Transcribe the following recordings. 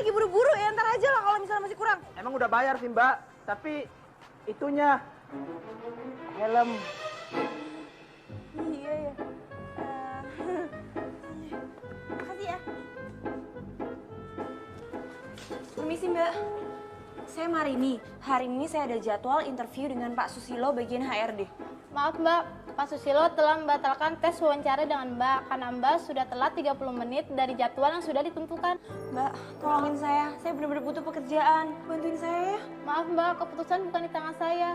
lagi buru-buru ya, ntar aja lah kalau misalnya masih kurang. Emang udah bayar sih Mbak, tapi itunya helm. Iya ya. Makasih ya. Permisi Mbak. Saya Marini. Hari ini saya ada jadwal interview dengan Pak Susilo bagian HRD. Maaf Mbak, Pak Susilo telah membatalkan tes wawancara dengan Mbak karena Mbak sudah telat 30 menit dari jadwal yang sudah ditentukan. Mbak, tolongin saya benar-benar butuh pekerjaan. Bantuin saya ya. Maaf Mbak, keputusan bukan di tangan saya.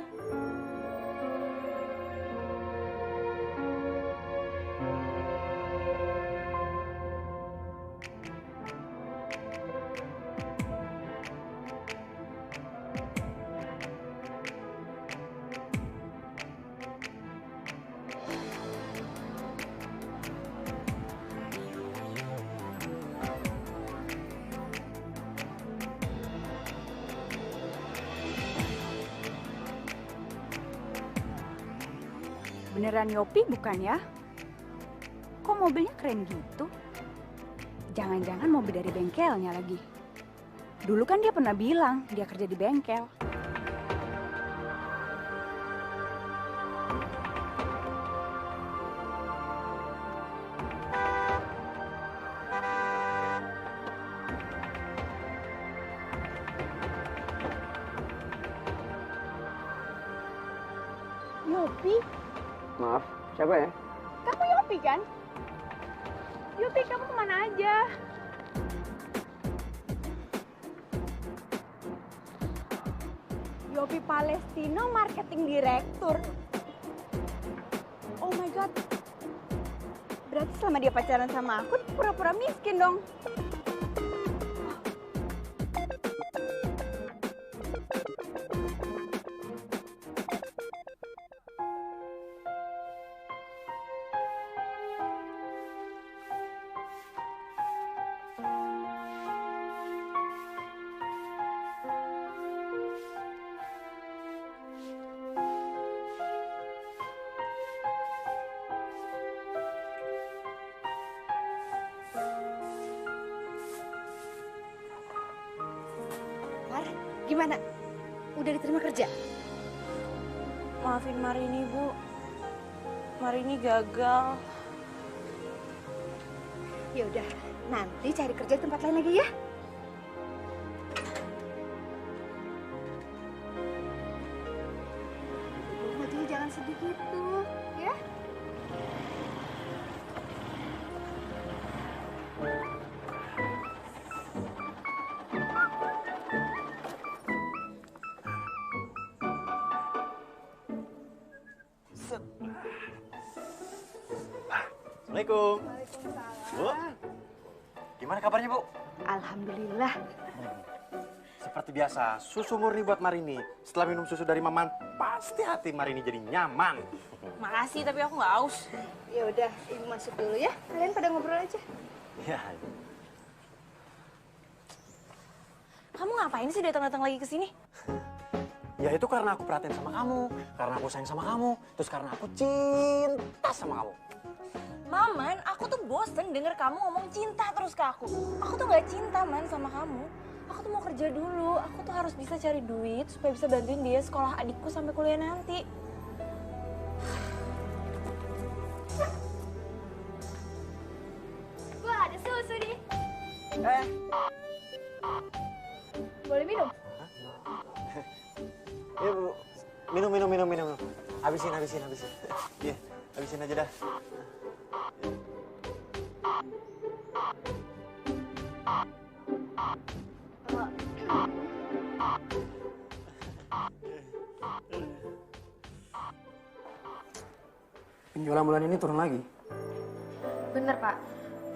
Beneran Yopi bukan ya? Kok mobilnya keren gitu? Jangan-jangan mobil dari bengkelnya lagi. Dulu kan dia pernah bilang dia kerja di bengkel. Yopi? Maaf, siapa ya? Kamu Yopi kan? Yopi, kamu kemana aja? Yopi Palestino Marketing Director. Oh my God. Berarti selama dia pacaran sama aku, pura-pura miskin dong. Gimana? Udah diterima kerja? Maafin Marini, Bu. Marini gagal. Ya udah, nanti cari kerja di tempat lain lagi ya. Maju jangan sedih gitu, ya. Assalamualaikum. Bu, gimana kabarnya Bu? Alhamdulillah. Seperti biasa, susu murni buat Marini. Setelah minum susu dari Maman, pasti hati Marini jadi nyaman. Makasih, tapi aku nggak aus. Ya udah, ibu masuk dulu ya. Kalian pada ngobrol aja. Ya. Kamu ngapain sih datang-datang lagi ke sini? Ya itu karena aku perhatian sama kamu, karena aku sayang sama kamu, terus karena aku cinta sama kamu. Maman, aku tuh bosen denger kamu ngomong cinta terus ke aku. Aku tuh nggak cinta, Man, sama kamu. Aku tuh mau kerja dulu. Aku tuh harus bisa cari duit supaya bisa bantuin dia sekolah adikku sampai kuliah nanti. Wah, ada susu nih. Boleh minum? Ya Bu, minum. Habisin. Iya, habisin aja dah. Penjualan bulan ini turun lagi. Bener, Pak.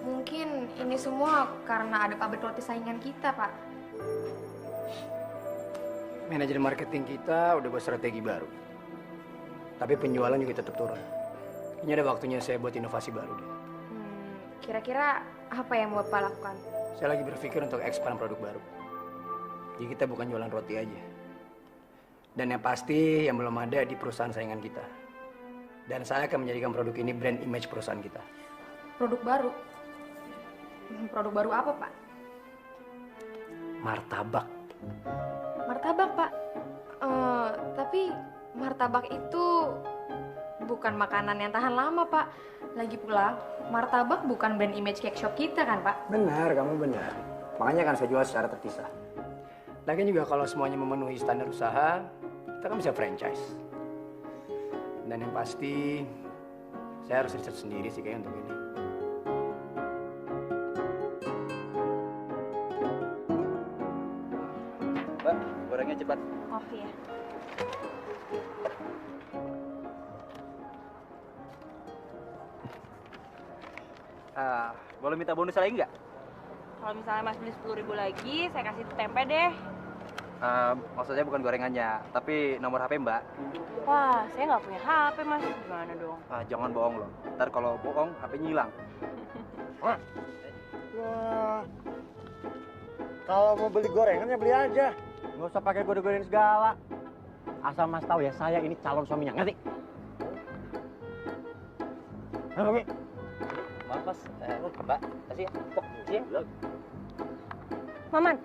Mungkin ini semua karena ada pabrik roti saingan kita, Pak. Manajer marketing kita udah buat strategi baru. Tapi penjualan juga tetap turun. Kayaknya ada waktunya saya buat inovasi baru deh. Kira-kira apa yang mau Bapak lakukan? Saya lagi berpikir untuk expand produk baru. Jadi kita bukan jualan roti aja. Dan yang pasti yang belum ada di perusahaan saingan kita. Dan saya akan menjadikan produk ini brand image perusahaan kita. Produk baru? Produk baru apa, Pak? martabak. Martabak, Pak. Tapi martabak itu bukan makanan yang tahan lama, Pak. Lagi pula, martabak bukan brand image cake shop kita kan, Pak? Benar, kamu benar. Makanya kan saya jual secara terpisah. Lagian juga kalau semuanya memenuhi standar usaha, kita kan bisa franchise. Dan yang pasti, saya harus riset sendiri sih kayaknya untuk ini. Mbak, gorengnya cepat. Oh iya. Boleh minta bonus lagi nggak? Kalau misalnya Mas beli 10.000 lagi, saya kasih tempe deh. Maksud saya bukan gorengannya, tapi nomor HP Mbak. Wah, saya nggak punya HP, Mas. Gimana dong? Jangan bohong loh. Ntar kalau bohong, HP-nya hilang. Wah, kalau mau beli gorengan ya beli aja. Nggak usah pakai goda-godain segala. Asal Mas tahu ya, saya ini calon suaminya, ngerti? Halo, Mi. Maaf Mas, Mbak, kasih ya. Kasih ya. Maman,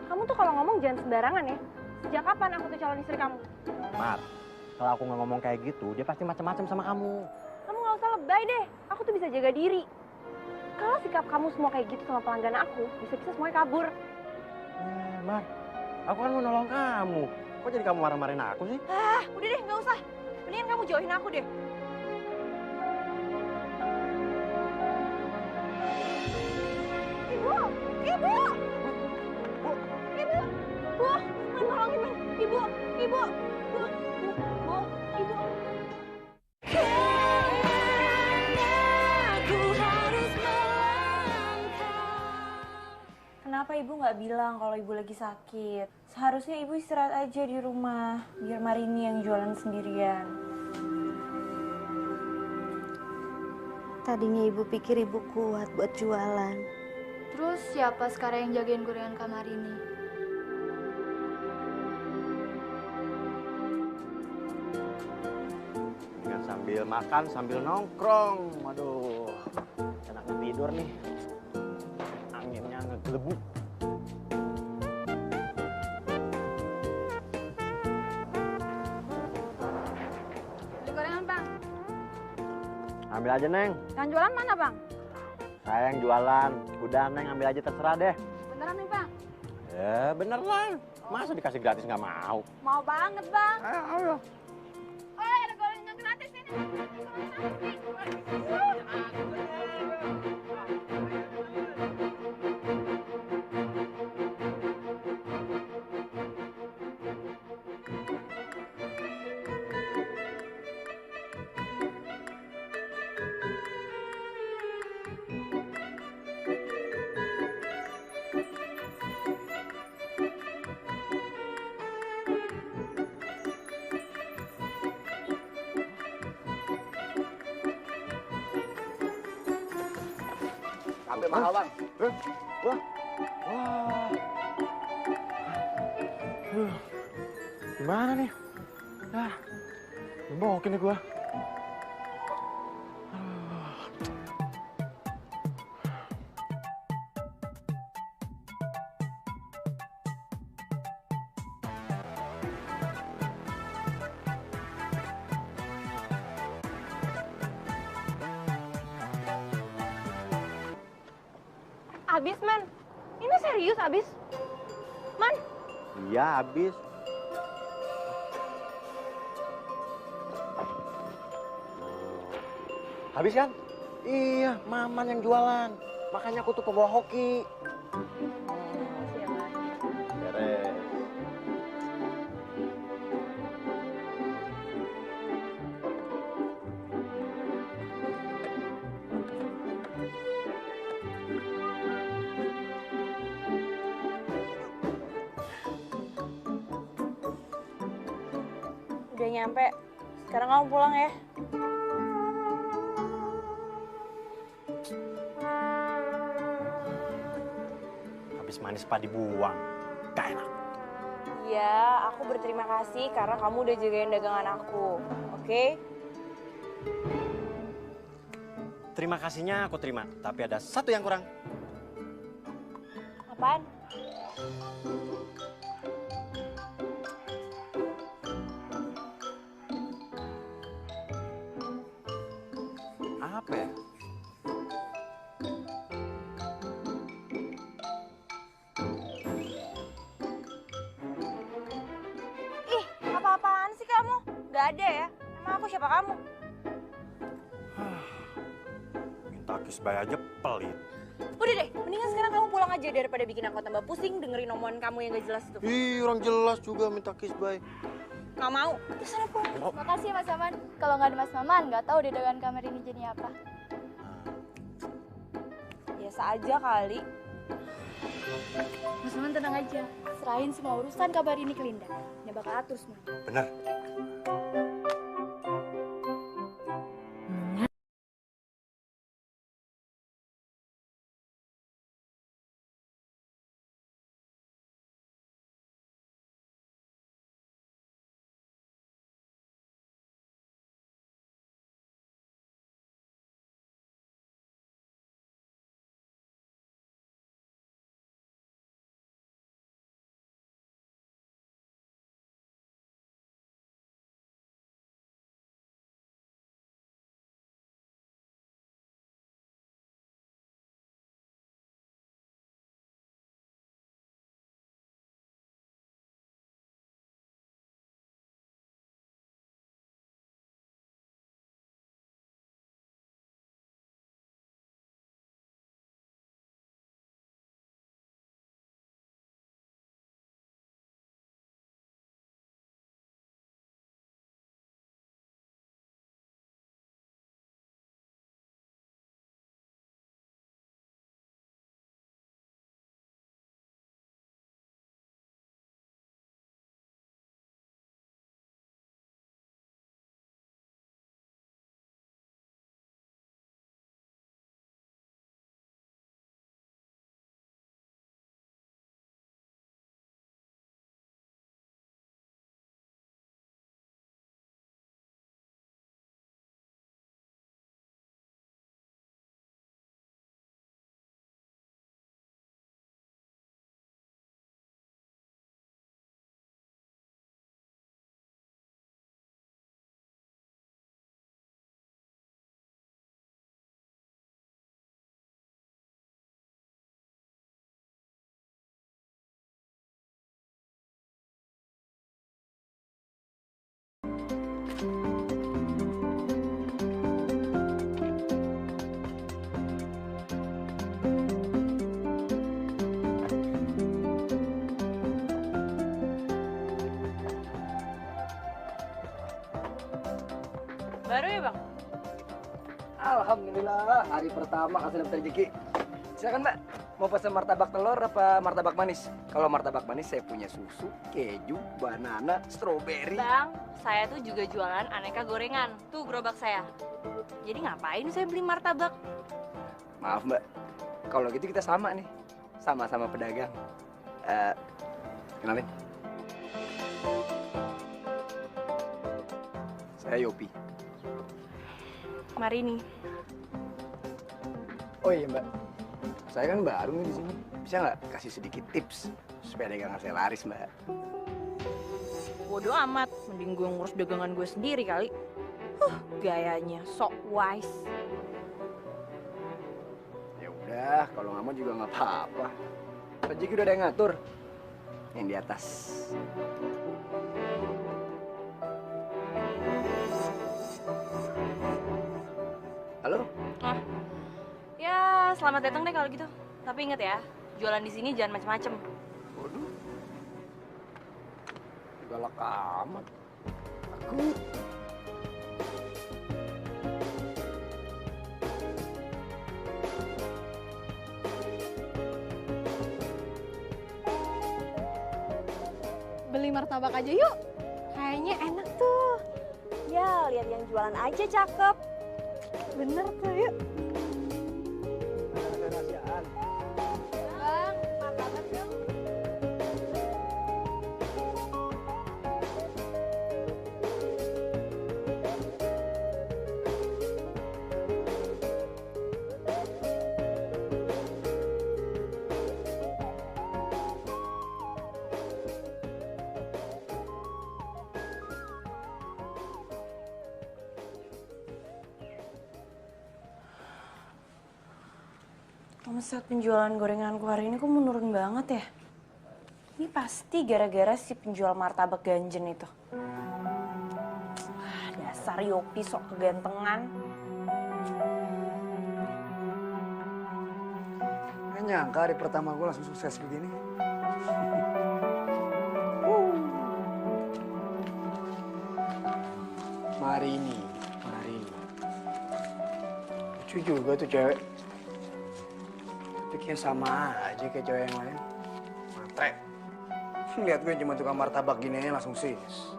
kamu tuh kalau ngomong jangan sembarangan ya. Sejak kapan aku tuh calon istri kamu? Mar, kalau aku nggak ngomong kayak gitu, dia pasti macam-macam sama kamu. Kamu nggak usah lebay deh. Aku tuh bisa jaga diri. Kalau sikap kamu semua kayak gitu sama pelanggan aku, bisa-bisa semuanya kabur. Mar, aku kan mau nolong kamu. Kok jadi kamu marah-marahin aku sih? Ah, udah deh, nggak usah. Mendingan kamu jauhin aku deh. Ibu! Ibu! Bu! Ibu! Bu! Man, tolongin, Man. Ibu! Ibu! Bu! Bu! Ibu! Kenapa ibu nggak bilang kalau ibu lagi sakit? Seharusnya ibu istirahat aja di rumah, biar Marini yang jualan sendirian. Tadinya ibu pikir ibu kuat buat jualan. Terus siapa sekarang yang jagain gorengan kamar ini? Dengan sambil makan, sambil nongkrong. Waduh, enaknya tidur nih. Anginnya ngegelebu. Beli gorengan, Bang. Ambil aja, Neng. Yang jualan mana, Bang? Saya yang jualan. Udah, Neng, ambil aja terserah deh. Beneran nih, Bang? Ya, beneran. Masa dikasih gratis nggak mau? Mau banget, Bang. Ayo. Oh, ada gorengan gratis ini. Sampai mahal Bang. Wah. Gimana nih? Ngembokin nih gua. Abis, Man. Ini serius abis? Man, Iya, habis. Habis kan? Iya, Maman yang jualan. Makanya aku tuh pembawa hoki. Beres. udah nyampe. Sekarang kamu pulang ya. Habis manis pak dibuang. Gak enak. Iya, aku berterima kasih karena kamu udah jagain dagangan aku. Oke? Terima kasihnya aku terima, tapi ada satu yang kurang. Apaan? Apa ya? Ih, apa-apaan sih kamu? Gak ada ya? Emang aku siapa kamu? Minta kisbay aja pelit. Udah deh, mendingan sekarang kamu pulang aja daripada bikin aku tambah pusing dengerin omongan kamu yang gak jelas itu. Ih, orang jelas juga minta kisbay. Gak mau, terserah pulang. Makasih Mas Maman. Kalau nggak ada Mas Maman, nggak tahu di dagangan kamar ini jadi apa. Biasa aja kali. Mas Maman tenang aja. Serahin semua urusan kabar ini ke Linda. Dia bakal atur semua. Bener. Baru ya bang? Alhamdulillah, hari pertama kasih dapat rezeki. Silakan Mbak, mau pesan martabak telur apa martabak manis? Kalau martabak manis saya punya susu, keju, banana, stroberi. Bang, saya tuh juga jualan aneka gorengan. Tuh gerobak saya. Jadi ngapain saya beli martabak? Maaf Mbak, kalau gitu kita sama nih, sama-sama pedagang. Kenalin. Saya Yopi. Marini. Oh iya Mbak, saya kan baru nih di sini. Bisa nggak kasih sedikit tips supaya dagangan saya laris Mbak? Bodoh amat, mending gue ngurus dagangan gue sendiri kali. Gayanya sok wise. Ya udah, kalau nggak mau juga nggak apa-apa. Rezeki udah ada yang ngatur. Yang di atas. Halo? Ya, selamat datang deh kalau gitu. Tapi inget ya, jualan di sini jangan macem-macem. Waduh. Galak amat. Aku Beli martabak aja yuk. Kayaknya enak tuh. Ya, lihat yang jualan aja cakep. Bener tuh yuk. ada rahasiaan. Bang, martabak dong. Omset penjualan gorenganku hari ini kok menurun banget ya? Ini pasti gara-gara si penjual martabak ganjen itu. Dasar Yopi sok kegantengan. Nggak nyangka hari pertama gue langsung sukses begini. Marini. Lucu juga tuh cewek. Tapi kayak sama aja kayak cewek yang lain. Matre. Lihat gue cuma tukang martabak gini aja langsung sis.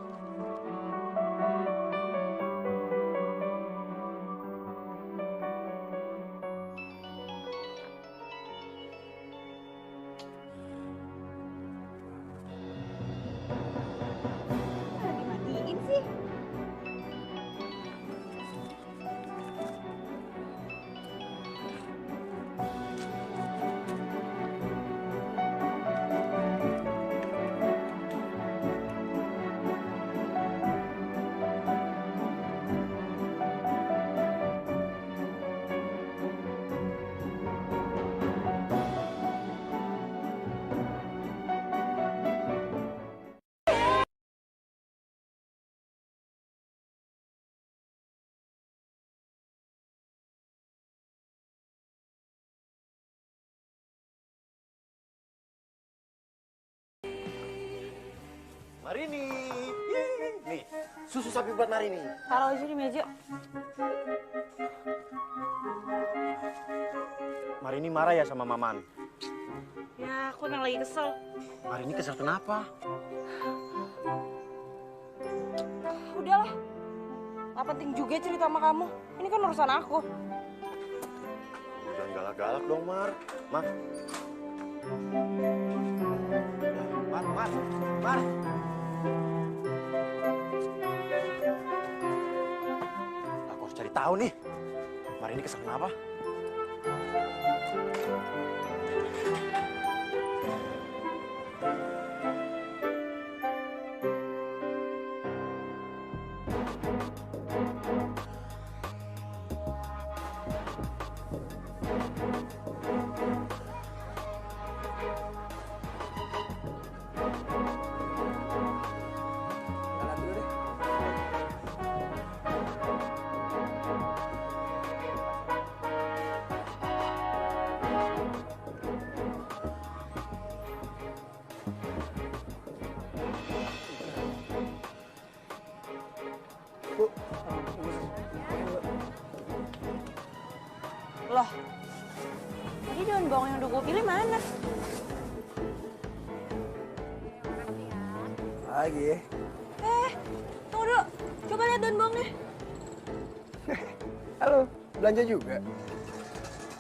Dimatiin sih. Marini. Nih, susu sapi buat Marini. Taruh aja di meja. Marini marah ya sama Maman. Ya, aku emang lagi kesel. Marini kesel kenapa? Udahlah. Gak penting juga cerita sama kamu. Ini kan urusan aku. Jangan galak-galak dong, Mar. Mar. Mar. Aku harus cari tahu nih. Marini kesel kenapa? Jalan dulu deh. Bu, Loh, tadi daun bawang yang udah gue pilih mana? lagi ya. Tunggu dulu. Coba lihat daun bawangnya. Halo, belanja juga.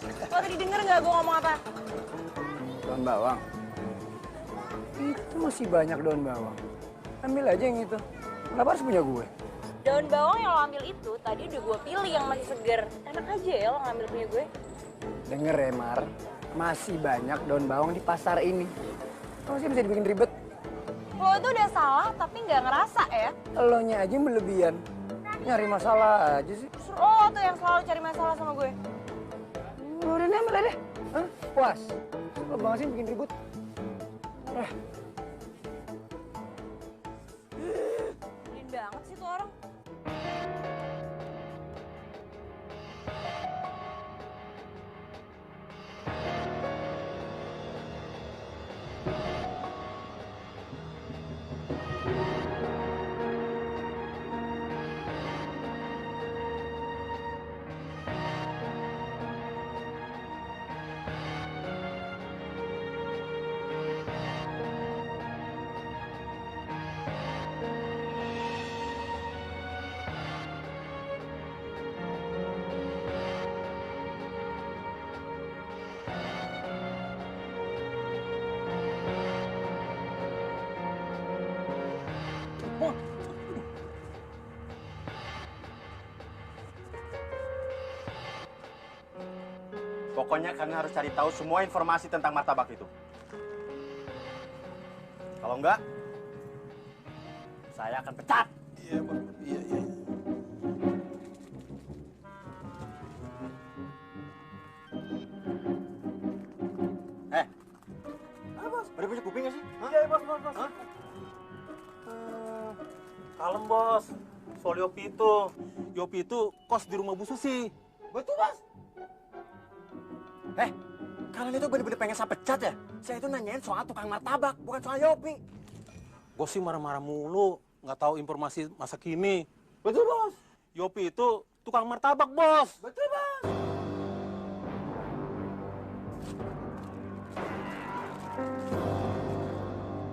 Lo tadi denger nggak gue ngomong apa? Daun bawang. Itu masih banyak daun bawang. Ambil aja yang itu. Kenapa harus punya gue? Daun bawang yang lo ambil itu tadi udah gue pilih yang masih seger. Enak aja ya lo ngambil punya gue. Denger ya, Mar. Masih banyak daun bawang di pasar ini. Kamu sih bisa dibikin ribet. Lo itu udah salah tapi nggak ngerasa ya. Elonya aja yang berlebihan. Nyari masalah aja sih. Justru lo tuh yang selalu cari masalah sama gue. Udah nih, ambil aja. Hah? Puas. Lo banget sih bikin ribut. Nyebelin banget sih tuh orang. Pokoknya kalian harus cari tahu semua informasi tentang martabak itu. Kalau enggak, saya akan pecat. Iya, Bang. Iya. Ada punya kuping nggak sih? Iya, bos. Hah? Kalem, bos. Soal Yopi itu kos di rumah Bu Susi. Betul, Bos. Kalian itu bener-bener pengen saya pecat ya? Saya itu nanyain soal tukang martabak, bukan soal Yopi. Bos sih marah-marah mulu, nggak tahu informasi masa kini. Betul, Bos. Yopi itu tukang martabak, bos. Betul, Bos.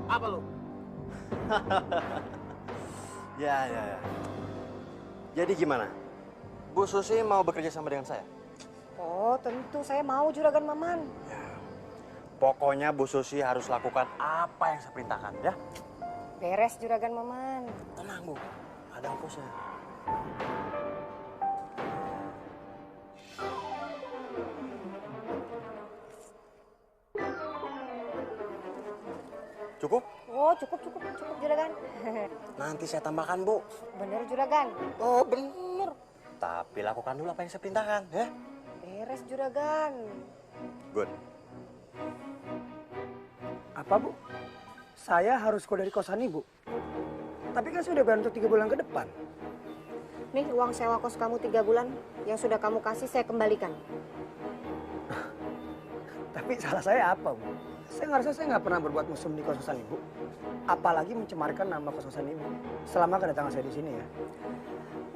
Apa lu? Ya. Jadi gimana? Bu Susi mau bekerja sama dengan saya? Oh, tentu saya mau Juragan Maman. Ya. Pokoknya Bu Susi harus lakukan apa yang saya perintahkan, ya? Beres Juragan Maman. Tenang, Bu. Ada ongkosnya. Cukup? Oh, cukup Juragan. Nanti saya tambahkan, Bu. Bener Juragan. Oh, bener. Tapi lakukan dulu apa yang saya perintahkan, ya? Beres Juragan. Good. Apa, Bu? Saya harus keluar dari kosan Ibu. Tapi kan sudah bayar untuk 3 bulan ke depan. Nih uang sewa kos kamu 3 bulan. Yang sudah kamu kasih saya kembalikan. Tapi salah saya apa, Bu? Saya ngerasa saya nggak pernah berbuat mesum di kos-kosan Ibu. Apalagi mencemarkan nama kos-kosan Ibu. Selama kedatangan saya di sini ya.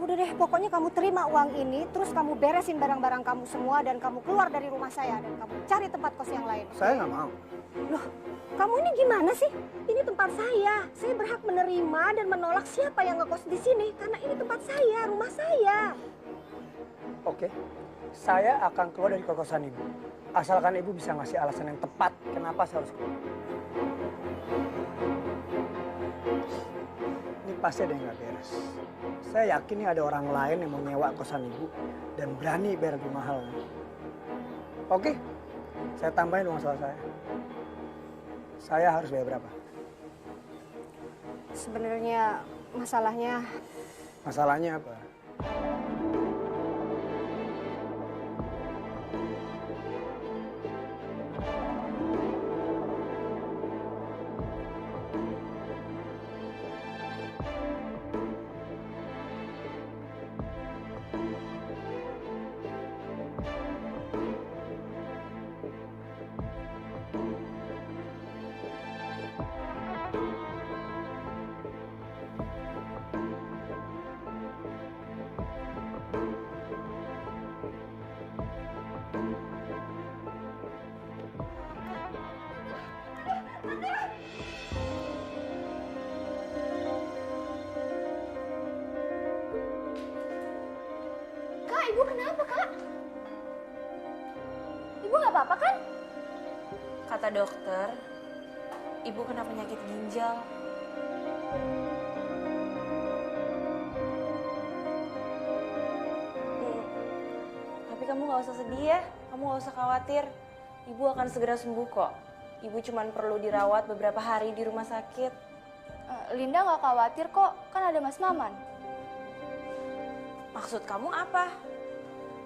Udah deh, pokoknya kamu terima uang ini, terus kamu beresin barang-barang kamu semua, dan kamu keluar dari rumah saya, dan kamu cari tempat kos yang lain. Saya nggak mau. Loh, kamu ini gimana sih? Ini tempat saya. Saya berhak menerima dan menolak siapa yang ngekos di sini, karena ini tempat saya, rumah saya. Oke, saya akan keluar dari kosan Ibu. Asalkan Ibu bisa ngasih alasan yang tepat kenapa saya harus keluar. Ini pasti ada yang nggak beres. Saya yakin nih ada orang lain yang mau nyewa kosan Ibu dan berani bayar lebih mahal. Oke, saya tambahin uang sewa saya. Saya harus bayar berapa? Sebenarnya masalahnya... Masalahnya apa? Kak, ibu kenapa, Kak? Ibu nggak apa-apa kan? Kata dokter, ibu kena penyakit ginjal. Tapi kamu nggak usah sedih ya, kamu nggak usah khawatir. Ibu akan segera sembuh kok. Ibu cuma perlu dirawat beberapa hari di rumah sakit. Linda nggak khawatir kok, kan ada Mas Maman. Maksud kamu apa?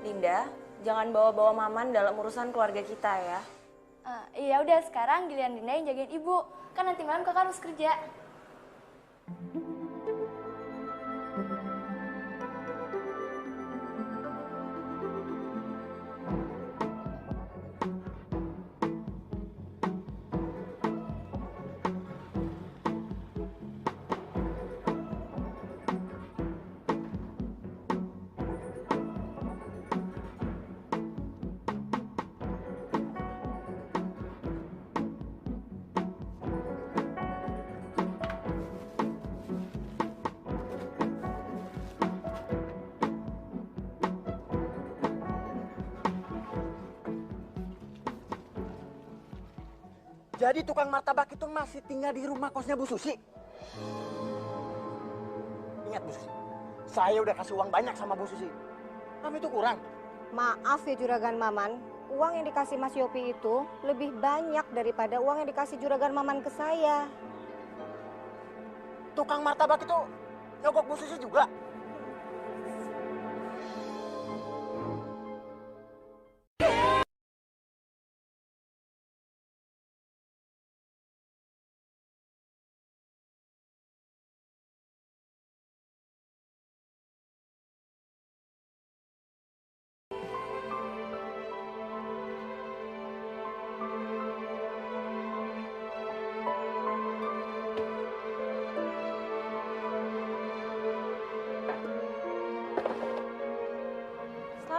Linda, jangan bawa-bawa Maman dalam urusan keluarga kita ya. Iya udah, sekarang giliran Linda yang jagain ibu. Kan nanti malam kakak harus kerja. Jadi tukang martabak itu masih tinggal di rumah kosnya Bu Susi? Ingat Bu Susi, saya udah kasih uang banyak sama Bu Susi. Kamu itu kurang. Maaf ya Juragan Maman, uang yang dikasih Mas Yopi itu lebih banyak daripada uang yang dikasih Juragan Maman ke saya. Tukang martabak itu nyogok Bu Susi juga?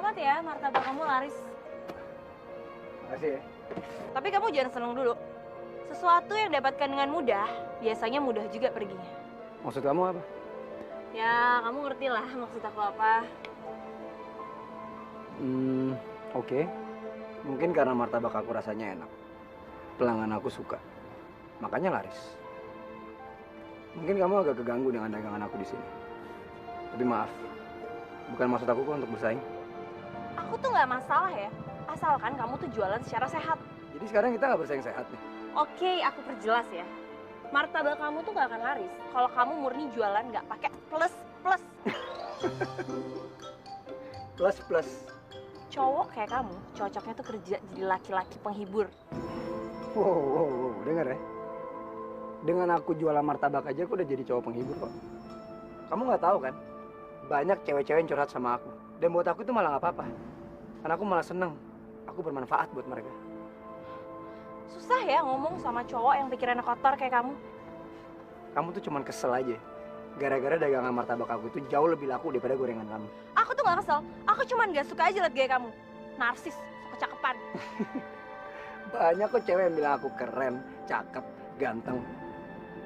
Selamat ya, martabak kamu laris. Makasih ya. Tapi kamu jangan seneng dulu. Sesuatu yang dapatkan dengan mudah, biasanya mudah juga perginya. Maksud kamu apa? Ya, kamu ngerti lah maksud aku apa. Oke. Mungkin karena martabak aku rasanya enak. Pelanggan aku suka. Makanya laris. Mungkin kamu agak keganggu dengan dagangan aku di sini. Tapi maaf. Bukan maksud aku kok untuk bersaing. Aku tuh nggak masalah ya, asalkan kamu tuh jualan secara sehat. Jadi sekarang kita nggak bersaing sehat nih. Oke, aku perjelas ya. Martabak kamu tuh nggak akan laris kalau kamu murni jualan nggak pakai plus. Plus. Cowok kayak kamu, cocoknya tuh kerja jadi laki-laki penghibur. Wow, dengar ya. Dengan aku jualan martabak aja aku udah jadi cowok penghibur kok. Kamu nggak tahu kan? Banyak cewek-cewek yang curhat sama aku. Dan buat aku itu malah nggak apa-apa. Karena aku malah seneng. Aku bermanfaat buat mereka. Susah ya ngomong sama cowok yang pikirannya kotor kayak kamu. Kamu tuh cuman kesel aja. Gara-gara dagangan martabak aku itu jauh lebih laku daripada gorengan kamu. Aku tuh nggak kesel, aku cuman nggak suka aja liat gaya kamu. Narsis, kecakepan. Banyak kok cewek yang bilang aku keren, cakep, ganteng.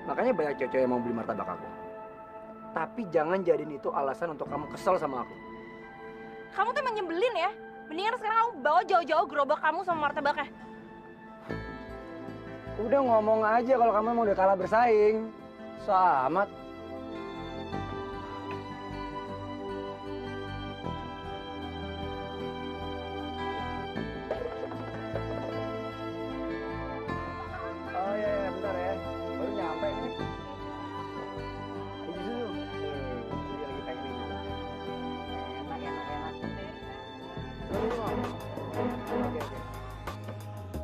Makanya banyak cewek-cewek yang mau beli martabak aku. Tapi jangan jadiin itu alasan untuk kamu kesel sama aku. Kamu tuh emang nyebelin ya. Mendingan sekarang kamu bawa jauh-jauh gerobak kamu sama martabaknya. Udah ngomong aja kalau kamu emang udah kalah bersaing. Selamat. Oh iya, bentar ya. Baru nyampe nih. Ini susu. Dia lagi pengen ini. Enak. Oke.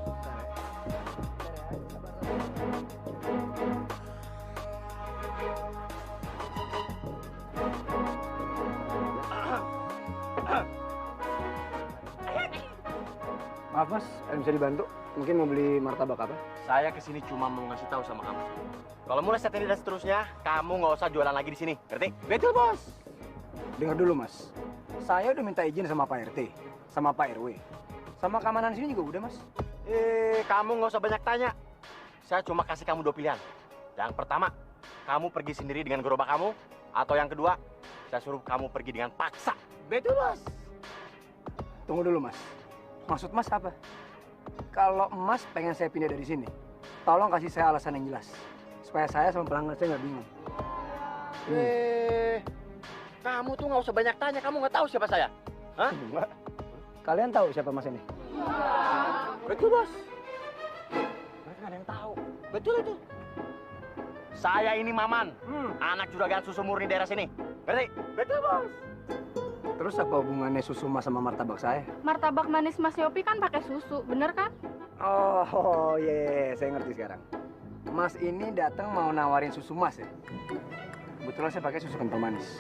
Bentar ya. Maaf mas, bisa dibantu? Mungkin mau beli martabak apa? Saya kesini cuma mau ngasih tahu sama kamu. Kalau mulai saat ini dan seterusnya, kamu nggak usah jualan lagi di sini, ngerti? Betul bos. Dengar dulu mas, saya udah minta izin sama Pak RT, sama Pak RW, sama keamanan sini juga udah mas. Kamu nggak usah banyak tanya. Saya cuma kasih kamu 2 pilihan. Yang pertama, kamu pergi sendiri dengan gerobak kamu, atau yang kedua, saya suruh kamu pergi dengan paksa. Betul bos. Tunggu dulu mas. Maksud mas apa? Kalau mas pengen saya pindah dari sini, tolong kasih saya alasan yang jelas. Supaya saya sama pelanggan saya nggak bingung. Kamu tuh nggak usah banyak tanya, kamu nggak tahu siapa saya. Hah? Enggak. Kalian tahu siapa mas ini? Betul bos. Mereka nggak ada yang tahu. Betul itu. Saya ini Maman, anak juragan susu murni daerah sini. Ngerti? Betul bos. Terus apa hubungannya susu mas sama martabak saya? Martabak manis Mas Yopi kan pakai susu, bener kan? Oh iya, saya ngerti sekarang. Mas ini datang mau nawarin susu mas ya? Kebetulan saya pakai susu kental manis.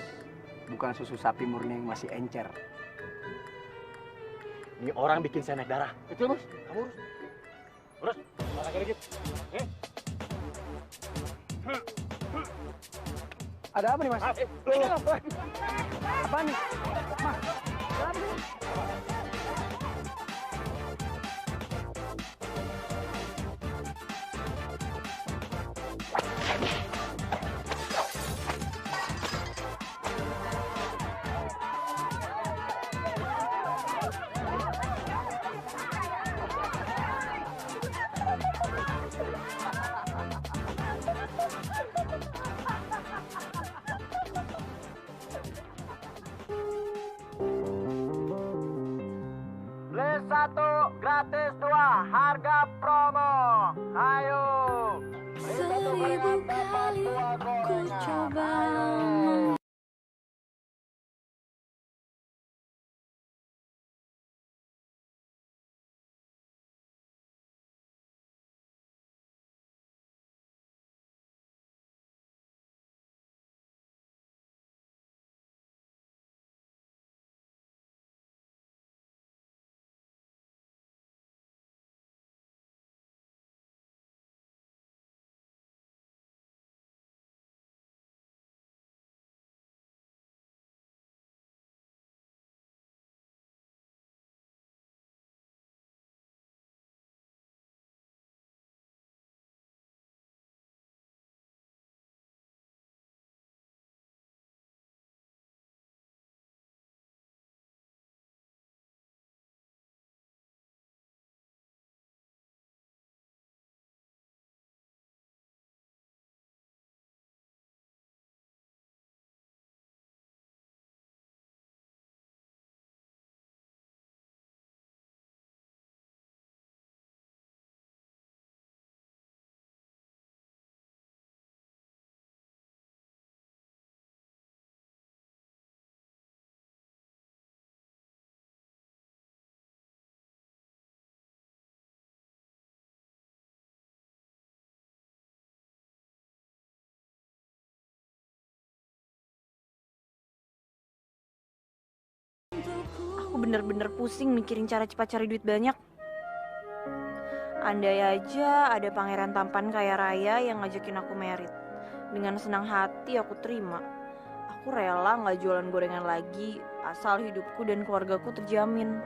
Bukan susu sapi murni yang masih encer. Ini orang bikin saya naik darah. Betul bos. Kamu urus. Urus. Pakai dikit. Ada apa nih mas? Apa nih? Mas, ada apa nih? Beli 1 gratis 2 harga promo. Ayo. Beli 1 gorengan dapat 2 gorengan. Ayo. aku bener-bener pusing mikirin cara cepat cari duit banyak. Andai aja ada pangeran tampan kaya raya yang ngajakin aku merit. Dengan senang hati aku terima. Aku rela gak jualan gorengan lagi, asal hidupku dan keluargaku terjamin.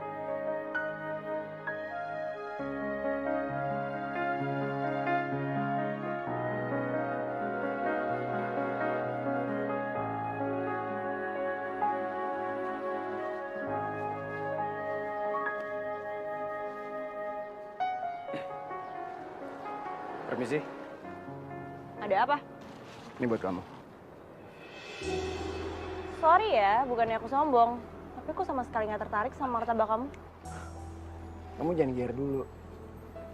Permisi, Ada apa? ini buat kamu. Sorry ya, bukannya aku sombong. Tapi aku sama sekali gak tertarik sama martabak kamu. Kamu jangan gear dulu.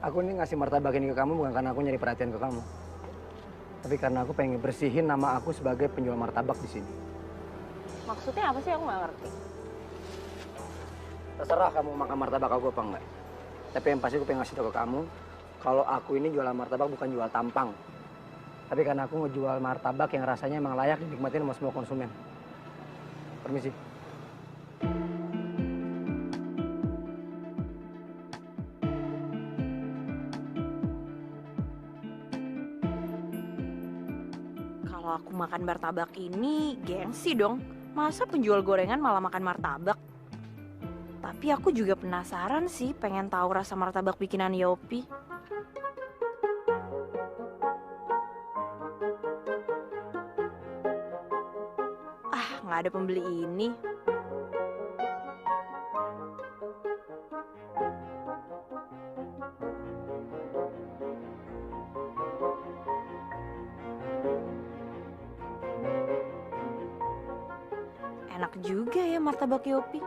Aku ini ngasih martabak ini ke kamu bukan karena aku nyari perhatian ke kamu. Tapi karena aku pengen bersihin nama aku sebagai penjual martabak di sini. Maksudnya apa sih? Aku gak ngerti. Terserah kamu makan martabak aku apa enggak. Tapi yang pasti aku pengen ngasih tau ke kamu, kalau aku ini jualan martabak bukan jual tampang. Tapi karena aku ngejual martabak yang rasanya emang layak dinikmatin sama semua konsumen. Permisi. Kalau aku makan martabak ini, gengsi dong. Masa penjual gorengan malah makan martabak? Tapi aku juga penasaran sih, pengen tahu rasa martabak bikinan Yopi. Nggak ada pembeli ini. Enak juga ya martabak Yopi.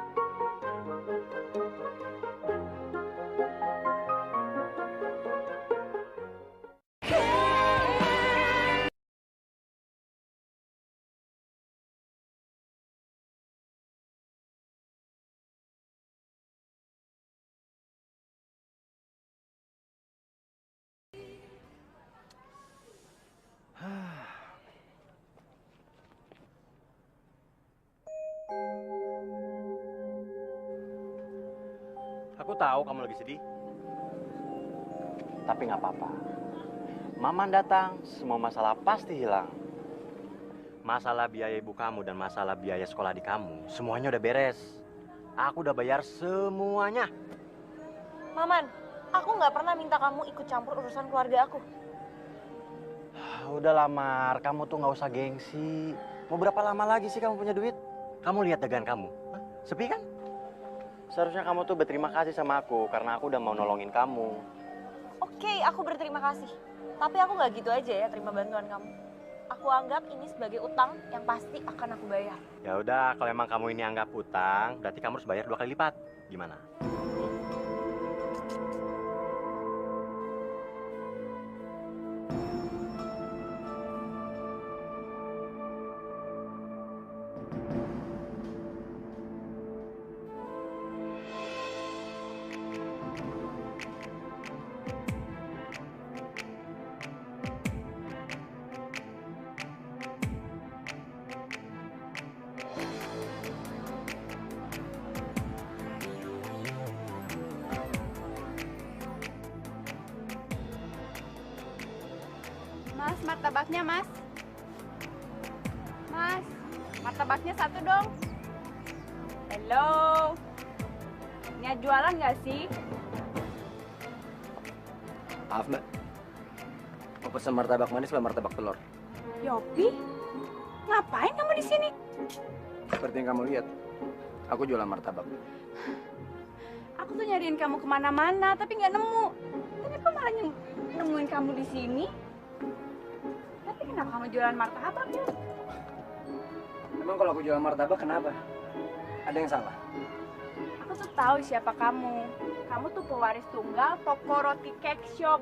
Aku tahu kamu lagi sedih. Tapi nggak apa-apa. Maman datang, semua masalah pasti hilang. Masalah biaya ibu kamu dan masalah biaya sekolah di kamu, semuanya udah beres. Aku udah bayar semuanya. Maman, aku nggak pernah minta kamu ikut campur urusan keluarga aku. Udah lamar, kamu tuh nggak usah gengsi. Mau berapa lama lagi sih kamu punya duit? Kamu lihat dagangan kamu, hah? Sepi kan? Seharusnya kamu tuh berterima kasih sama aku karena aku udah mau nolongin kamu. Oke, aku berterima kasih. Tapi aku nggak gitu aja ya terima bantuan kamu. Aku anggap ini sebagai utang yang pasti akan aku bayar. Ya udah, kalau emang kamu ini anggap utang, berarti kamu harus bayar 2 kali lipat. Gimana? Mas, martabaknya mas. Mas, martabaknya 1 dong. Hello. Niat jualan nggak sih? Maaf mbak, mau pesen martabak manis atau martabak telur? Yopi, ngapain kamu di sini? Seperti yang kamu lihat, aku jualan martabak. Aku tuh nyariin kamu kemana-mana, tapi nggak nemu. Tapi kok malah nemuin kamu di sini? Tapi kenapa kamu jualan martabak ya? Emang kalau aku jualan martabak kenapa? Ada yang salah? Aku tuh tahu siapa kamu. Kamu tuh pewaris tunggal toko roti cake shop.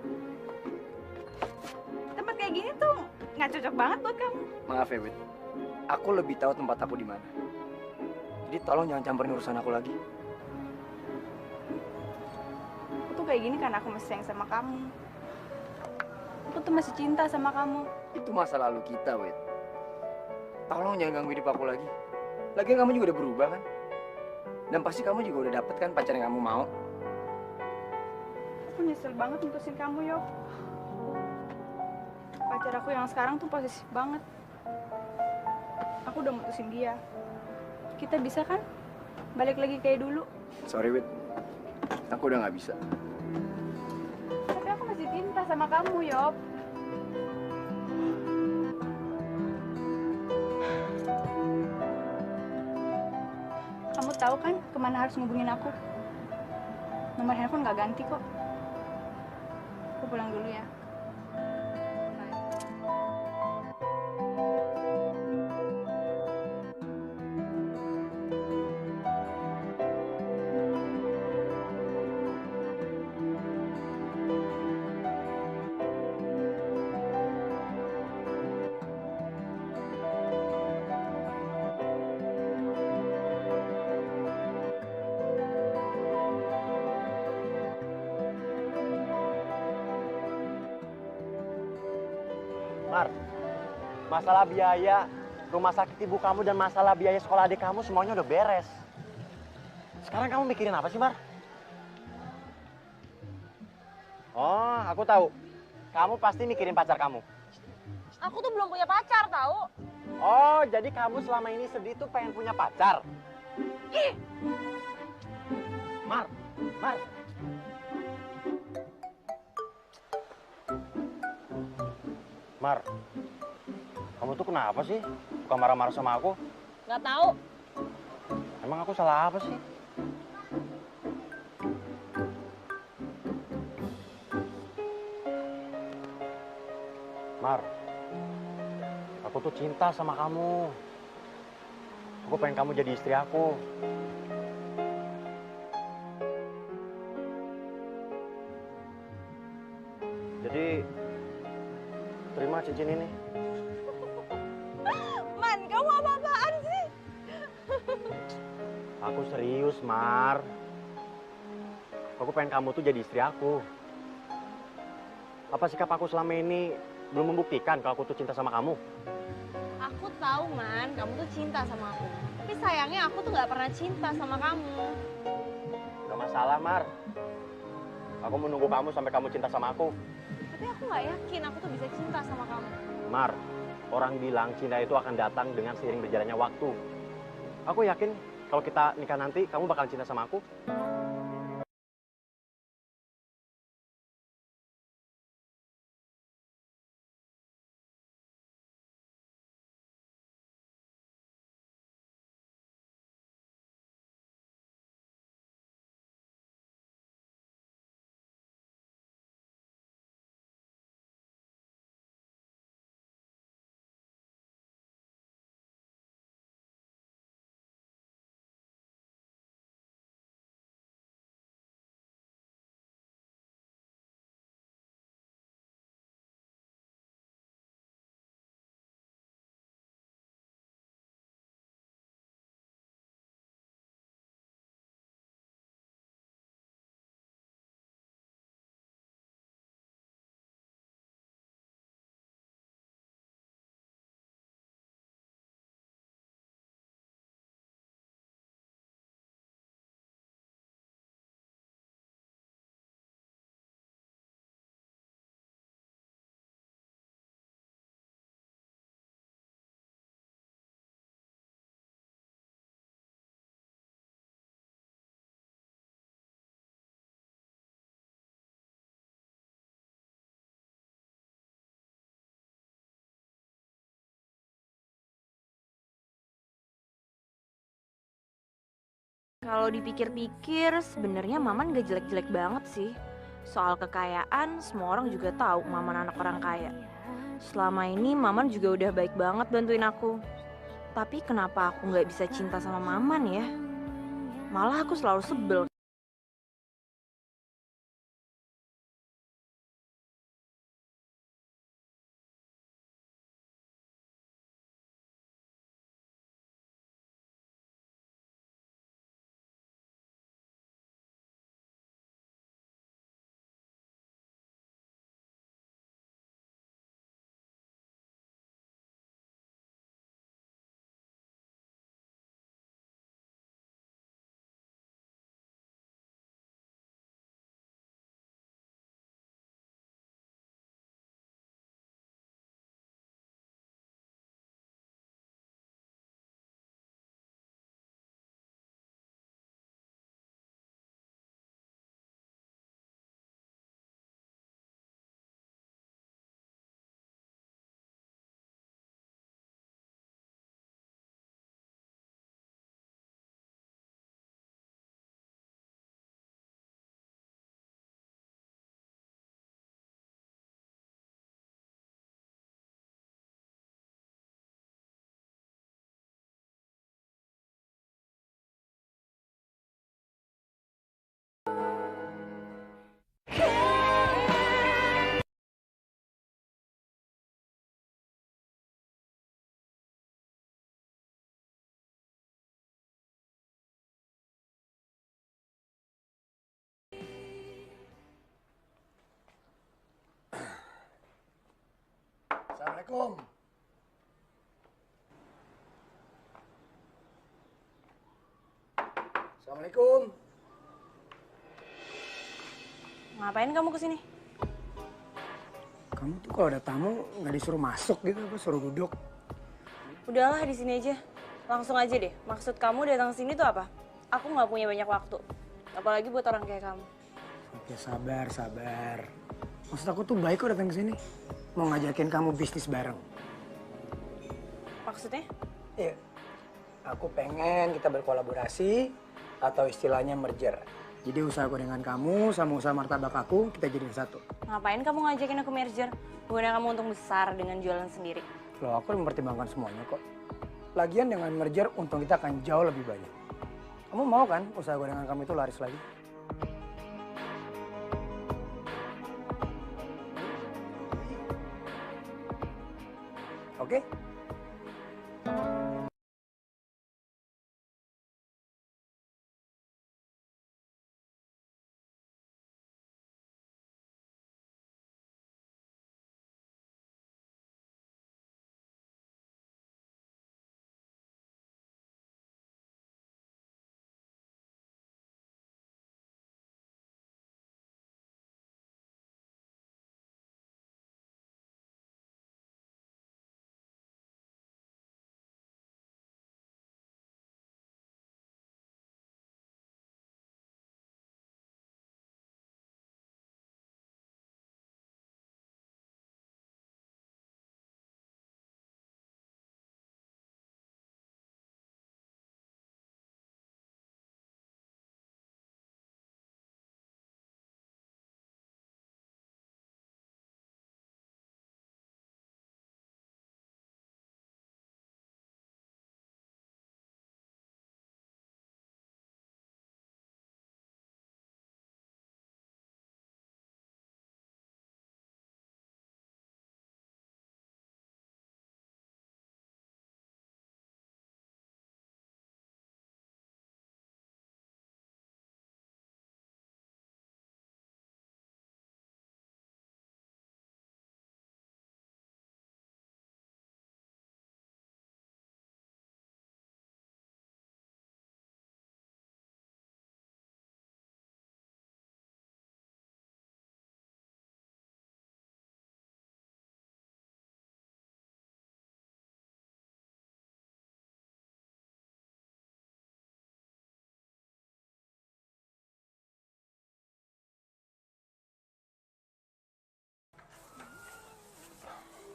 Tempat kayak gini tuh nggak cocok banget buat kamu. Maaf ya, Wit. Aku lebih tahu tempat aku di mana. Jadi tolong jangan campurin urusan aku lagi. Aku tuh kayak gini karena aku masih sayang sama kamu. Aku tuh masih cinta sama kamu. Itu masa lalu kita, Wit. Tolong jangan ganggu hidup aku lagi. Lagian kamu juga udah berubah kan? Dan pasti kamu juga udah dapet kan pacar yang kamu mau. Aku nyesel banget mutusin kamu, Yop. Pacar aku yang sekarang tuh posesif banget. Aku udah mutusin dia. Kita bisa kan balik lagi kayak dulu? Sorry, Wit. Aku udah nggak bisa. Tapi aku masih cinta sama kamu, Yop. Kamu tahu kan kemana harus ngubungin aku? Nomor handphone nggak ganti kok. Aku pulang dulu ya. Mar, masalah biaya rumah sakit ibu kamu dan masalah biaya sekolah adik kamu semuanya udah beres. Sekarang kamu mikirin apa sih, Mar? Oh, aku tahu. Kamu pasti mikirin pacar kamu. Aku tuh belum punya pacar tahu. Oh, jadi kamu selama ini sedih tuh pengen punya pacar? Ih, Mar, Mar. Mar, kamu tuh kenapa sih? Suka marah-marah sama aku? nggak tahu. Emang aku salah apa sih? Mar, aku tuh cinta sama kamu. Aku pengen kamu jadi istri aku. Jadi, terima cincin ini. Man, kamu apa-apaan sih? Aku serius, Mar. Aku pengen kamu tuh jadi istri aku. Apa sikap aku selama ini belum membuktikan kalau aku tuh cinta sama kamu? Aku tahu, Man, kamu tuh cinta sama aku. Tapi sayangnya aku tuh nggak pernah cinta sama kamu. Gak masalah, Mar. Aku menunggu kamu sampai kamu cinta sama aku. Tapi aku nggak yakin aku tuh bisa cinta sama kamu. Mar, orang bilang cinta itu akan datang dengan seiring berjalannya waktu. Aku yakin kalau kita nikah nanti, kamu bakal cinta sama aku. Kalau dipikir-pikir, sebenarnya Maman gak jelek-jelek banget sih. Soal kekayaan, semua orang juga tahu Maman anak orang kaya. Selama ini Maman juga udah baik banget bantuin aku. Tapi kenapa aku gak bisa cinta sama Maman ya? Malah aku selalu sebel Assalamualaikum. Assalamualaikum. Ngapain kamu kesini? Kamu tuh kalau ada tamu nggak disuruh masuk gitu, apa suruh duduk? Udahlah di sini aja. Langsung aja deh. Maksud kamu datang sini tuh apa? Aku nggak punya banyak waktu. Apalagi buat orang kayak kamu. Oke, sabar, sabar. Maksud aku tuh baik kok datang ke sini. Mau ngajakin kamu bisnis bareng. Maksudnya? Iya. Aku pengen kita berkolaborasi atau istilahnya merger. Jadi usahaku dengan kamu sama usaha martabak aku kita jadiin satu. Ngapain kamu ngajakin aku merger? Bukannya kamu untung besar dengan jualan sendiri? Loh, aku udah mempertimbangkan semuanya kok. Lagian dengan merger untung kita akan jauh lebih banyak. Kamu mau kan usaha gue dengan kamu itu laris lagi? Oke?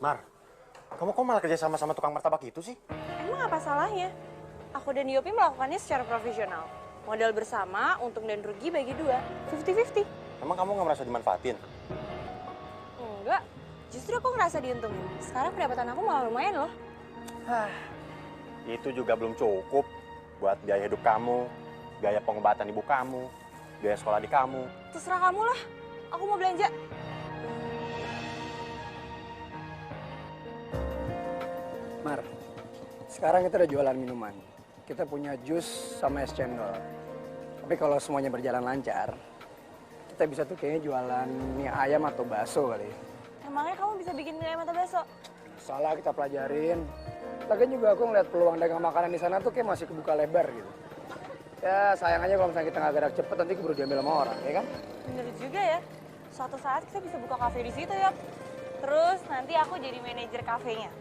Mar, kamu kok malah kerja sama tukang martabak itu sih? Emang apa salahnya? Aku dan Yopi melakukannya secara profesional. Modal bersama, untung dan rugi bagi dua. 50-50. Emang kamu nggak merasa dimanfaatin? Enggak. Justru aku ngerasa diuntungin. Sekarang pendapatan aku malah lumayan loh. Itu juga belum cukup buat biaya hidup kamu, biaya pengobatan ibu kamu, biaya sekolah di kamu. Terserah kamu lah. Aku mau belanja. Mar, sekarang kita udah jualan minuman. Kita punya jus sama es cendol. Tapi kalau semuanya berjalan lancar, kita bisa tuh kayaknya jualan mie ayam atau bakso kali. Emangnya kamu bisa bikin mie ayam atau bakso? Salah kita pelajarin. Lagian juga aku ngeliat peluang dagang makanan di sana tuh kayak masih kebuka lebar gitu. Ya sayang aja kalau misalnya kita nggak gerak cepet nanti keburu diambil sama orang, ya kan? Bener juga ya. Suatu saat kita bisa buka kafe di situ ya. Terus nanti aku jadi manajer kafenya.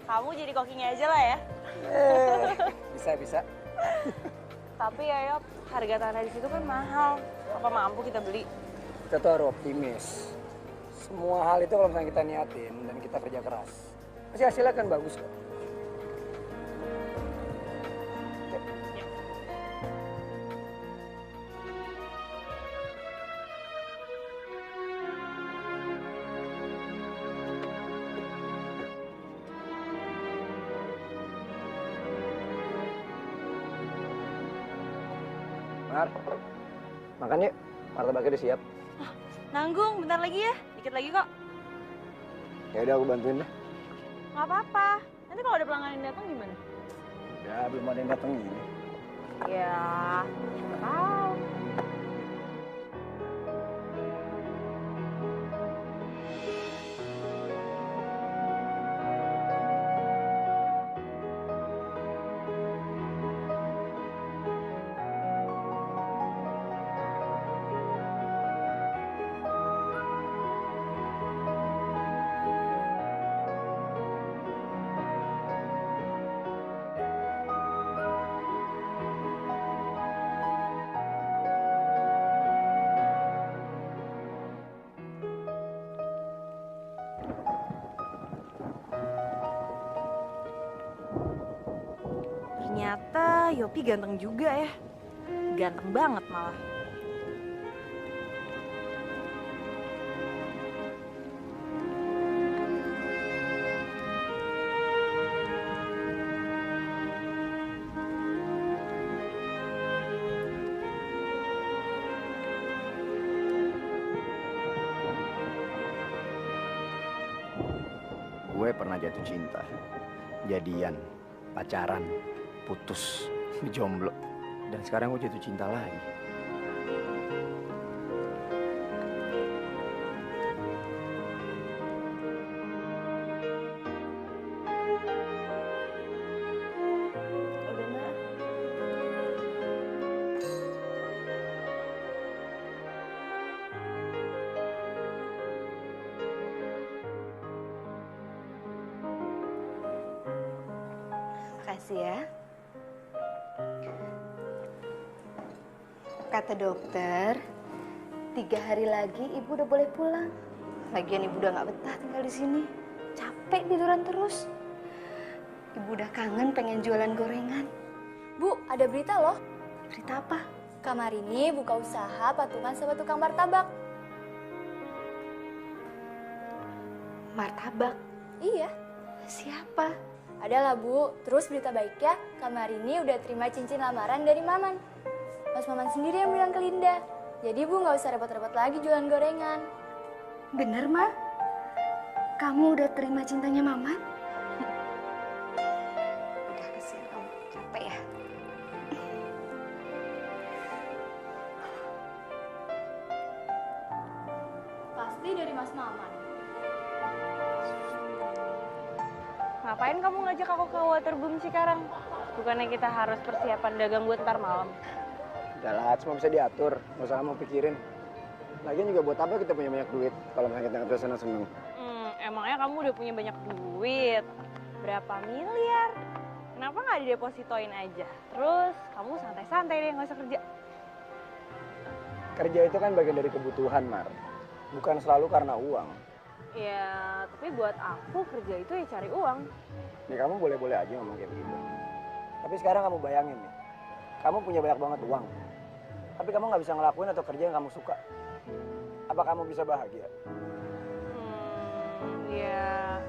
Kamu jadi kokinya aja lah ya. Bisa. Tapi ya Yop, harga tanah di situ kan mahal. Apa mampu kita beli? Kita tuh harus optimis. Semua hal itu kalau misalnya kita niatin dan kita kerja keras, pasti hasilnya kan bagus kok. Mar, makan yuk. Martabaknya udah siap. Nanggung, bentar lagi ya. Dikit lagi kok. Ya udah aku bantuin deh. Nggak apa-apa. Nanti kalau ada pelanggan yang datang gimana? Ya belum ada yang datang ini. Ya, siapa tahu. Yopi ganteng juga ya. Ganteng banget malah. Gue pernah jatuh cinta, jadian, pacaran, putus, jomblo, dan sekarang gue jatuh cinta lagi. Makasih ya. Kata dokter, 3 hari lagi ibu udah boleh pulang. Lagian ibu udah nggak betah tinggal di sini. Capek tiduran terus. Ibu udah kangen pengen jualan gorengan. Bu, ada berita loh. Berita apa? Kamar ini buka usaha patungan sama tukang martabak. Martabak? Iya. Siapa? Adalah Bu, terus berita baiknya, Kamar ini udah terima cincin lamaran dari Maman. Mas Maman sendiri yang bilang ke Linda. Jadi Bu nggak usah repot-repot lagi jualan gorengan. Bener, Ma? Kamu udah terima cintanya Maman? Udah kesian kamu, capek ya? Pasti dari Mas Maman. Ngapain kamu ngajak aku ke Waterboom Cikarang? Bukannya kita harus persiapan dagang buat ntar malam? Udah lah, semua bisa diatur, nggak usah kamu pikirin. Lagian juga buat apa kita punya banyak duit kalau misalnya kita nggak bisa senang-senang. Emangnya kamu udah punya banyak duit? Berapa miliar? Kenapa nggak didepositoin aja? Terus kamu santai-santai deh, nggak usah kerja. Kerja itu kan bagian dari kebutuhan, Mar. Bukan selalu karena uang. Ya, tapi buat aku kerja itu ya cari uang. Ya kamu boleh-boleh aja ngomong kayak begitu. Tapi sekarang kamu bayangin nih, kamu punya banyak banget uang. Tapi kamu nggak bisa ngelakuin atau kerja yang kamu suka. Apa kamu bisa bahagia? Ya,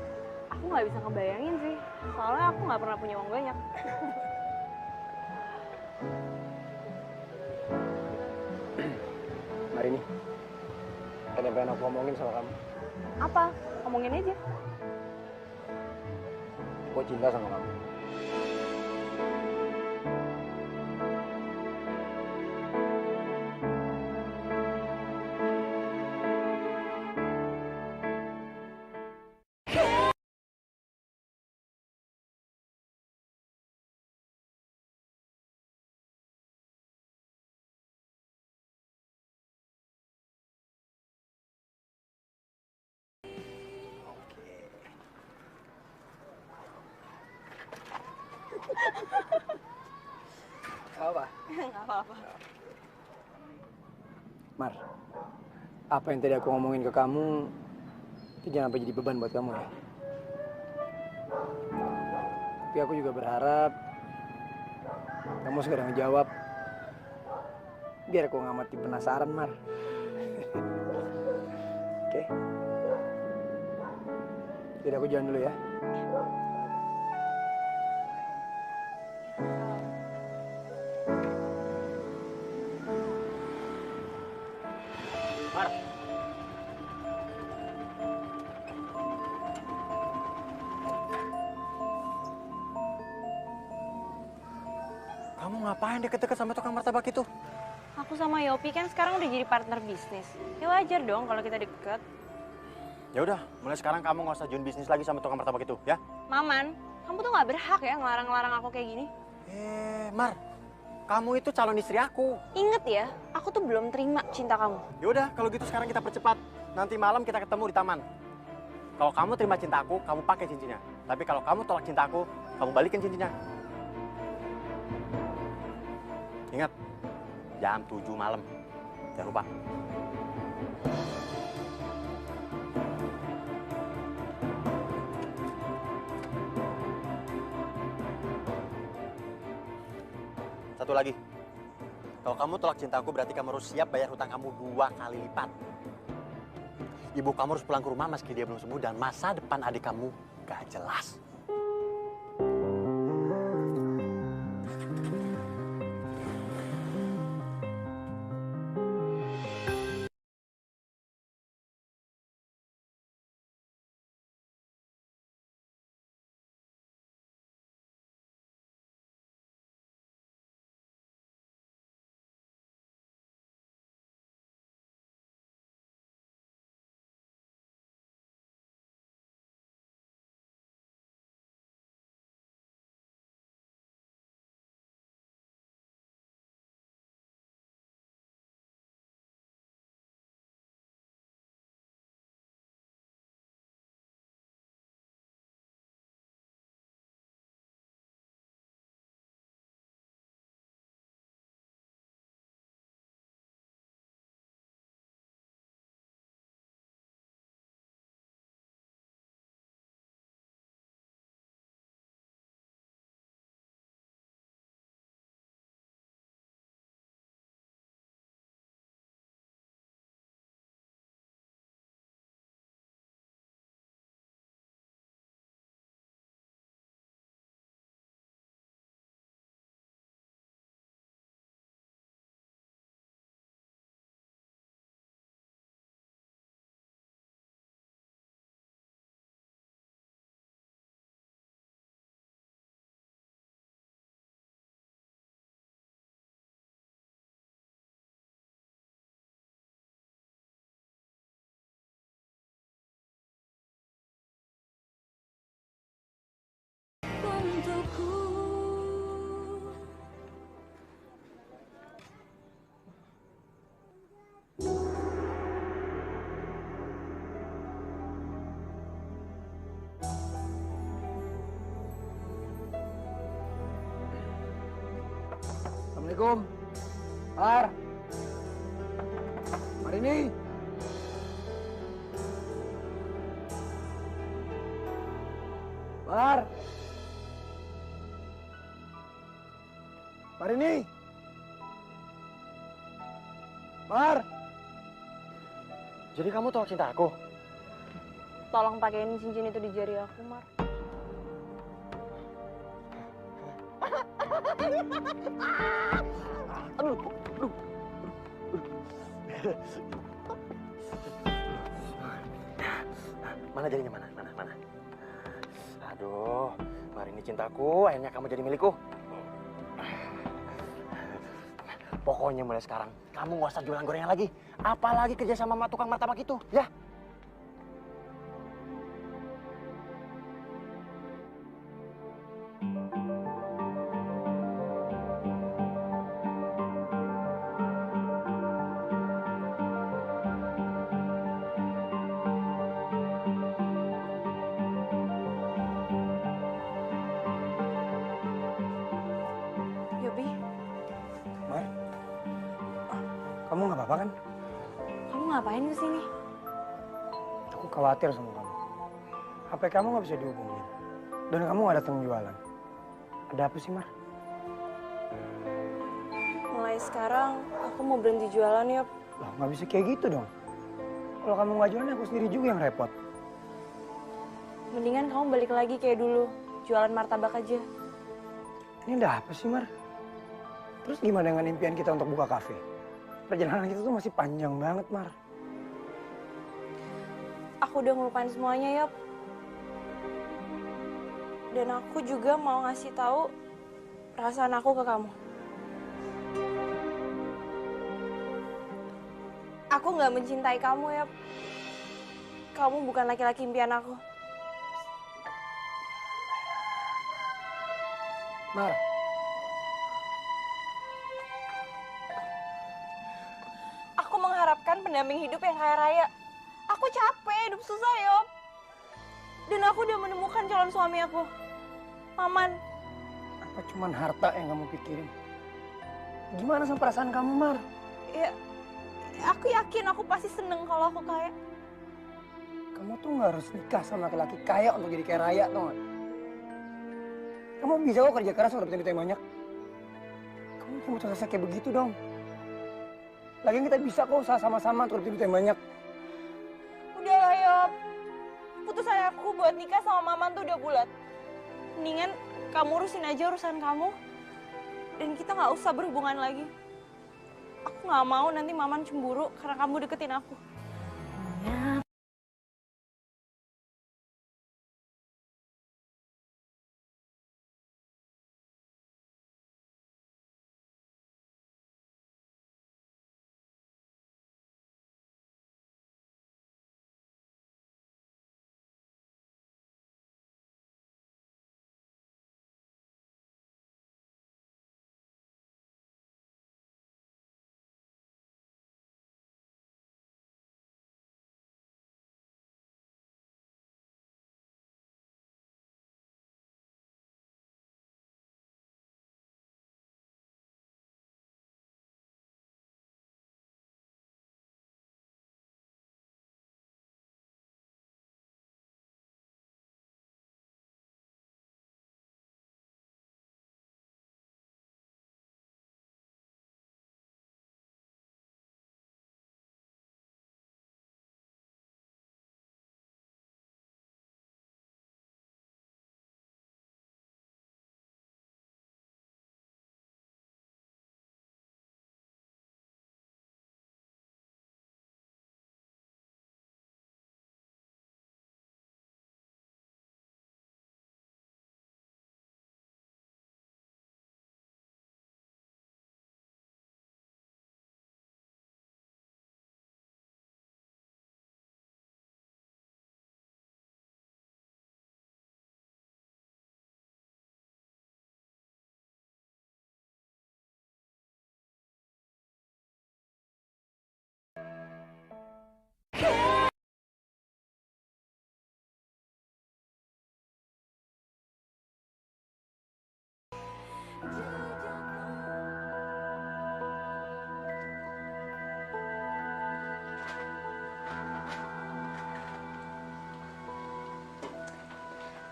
aku nggak bisa ngebayangin sih. Soalnya aku nggak pernah punya uang banyak. Mari nih, ada yang pengen aku ngomongin sama kamu. Apa? Ngomongin aja. Aku cinta sama kamu. Apa? Nggak apa-apa. Mar, apa yang tadi aku ngomongin ke kamu, itu jangan sampai jadi beban buat kamu ya. Tapi aku juga berharap kamu segera ngejawab, biar aku nggak mati penasaran, Mar. Oke? Jadi aku jalan dulu ya. Mar. Kamu ngapain deket-deket sama tukang martabak itu? Aku sama Yopi kan sekarang udah jadi partner bisnis. Ya wajar dong kalau kita deket. Ya udah, mulai sekarang kamu nggak usah join bisnis lagi sama tukang martabak itu, ya? Maman, kamu tuh nggak berhak ya ngelarang-larang aku kayak gini. Mar, kamu itu calon istri aku. Ingat ya, aku tuh belum terima cinta kamu. Ya udah, kalau gitu sekarang kita percepat. Nanti malam kita ketemu di taman. Kalau kamu terima cinta aku, kamu pakai cincinnya. Tapi kalau kamu tolak cinta aku, kamu balikin cincinnya. Ingat, jam 7 malam. Jangan lupa. satu lagi. Kalau kamu tolak cintaku berarti kamu harus siap bayar hutang kamu 2 kali lipat. Ibu kamu harus pulang ke rumah meski dia belum sembuh dan masa depan adik kamu gak jelas. Assalamualaikum. Mar. Marini. Mar. Marini. Mar. Jadi kamu tolak cinta aku? Tolong pakein cincin itu di jari aku, Mar. Mana jadinya, mana? Aduh, Marini cintaku, akhirnya kamu jadi milikku. Pokoknya mulai sekarang, kamu gak usah jualan gorengan lagi. Apalagi kerja sama tukang martabak itu, ya? Kamu nggak apa-apa kan? Kamu ngapain kesini? Aku khawatir sama kamu. HP kamu nggak bisa dihubungin. Dan kamu nggak datang jualan. Ada apa sih, Mar? Mulai sekarang, aku mau berhenti jualan, Yop. Loh, nggak bisa kayak gitu dong. Kalau kamu nggak jualan, aku sendiri juga yang repot. Mendingan kamu balik lagi kayak dulu. Jualan martabak aja. Ini ada apa sih, Mar? Terus gimana dengan impian kita untuk buka kafe? Perjalanan kita tuh masih panjang banget, Mar. Aku udah ngelupain semuanya, Yop. Dan aku juga mau ngasih tahu perasaan aku ke kamu. Aku nggak mencintai kamu, Yop. Kamu bukan laki-laki impian aku. Mar. Aku mengharapkan pendamping hidup yang kaya raya. Aku capek hidup susah, Yop. Dan aku udah menemukan calon suami aku. Maman. Apa cuman harta yang kamu pikirin? Gimana sama perasaan kamu, Mar? Ya, aku yakin aku pasti seneng kalau aku kaya. Kamu tuh nggak harus nikah sama laki-laki kaya untuk jadi kaya raya, tau gak? Kamu bisa kok kerja keras untuk dapetin duit yang banyak. Kamu Kamu tuh rasa kayak begitu dong. Lagian kita bisa kok usaha sama-sama untuk duit yang banyak. Udah lah Yop, putusan aku buat nikah sama Maman tuh udah bulat. Mendingan kamu urusin aja urusan kamu, dan kita nggak usah berhubungan lagi. Aku nggak mau nanti Maman cemburu karena kamu deketin aku.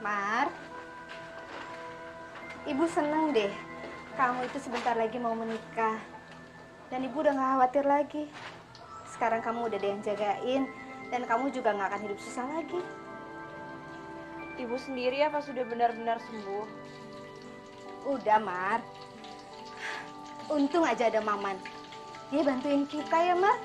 Mar, Ibu seneng deh kamu itu sebentar lagi mau menikah. Dan Ibu udah gak khawatir lagi. Sekarang kamu udah ada yang jagain, dan kamu juga gak akan hidup susah lagi. Ibu sendiri apa sudah benar-benar sembuh? Udah, Mar. Untung aja ada Maman. Dia bantuin kita ya, Mar.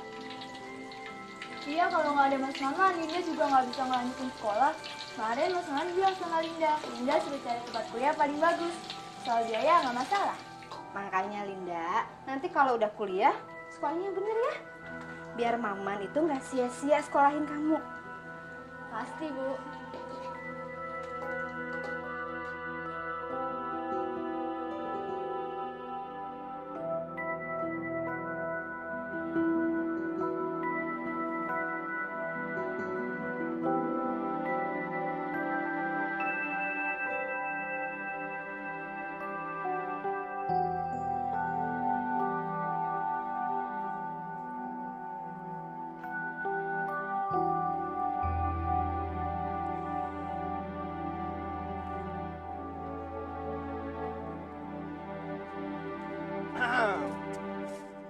Iya, kalau nggak ada Mas Maman, Linda juga nggak bisa ngelanjutin sekolah. Kemarin Mas Maman bilang sama Linda sudah cari tempat kuliah paling bagus. Soal biaya nggak masalah. Makanya Linda, nanti kalau udah kuliah, sekolahnya yang bener ya. Biar Maman itu nggak sia-sia sekolahin kamu. Pasti, Bu.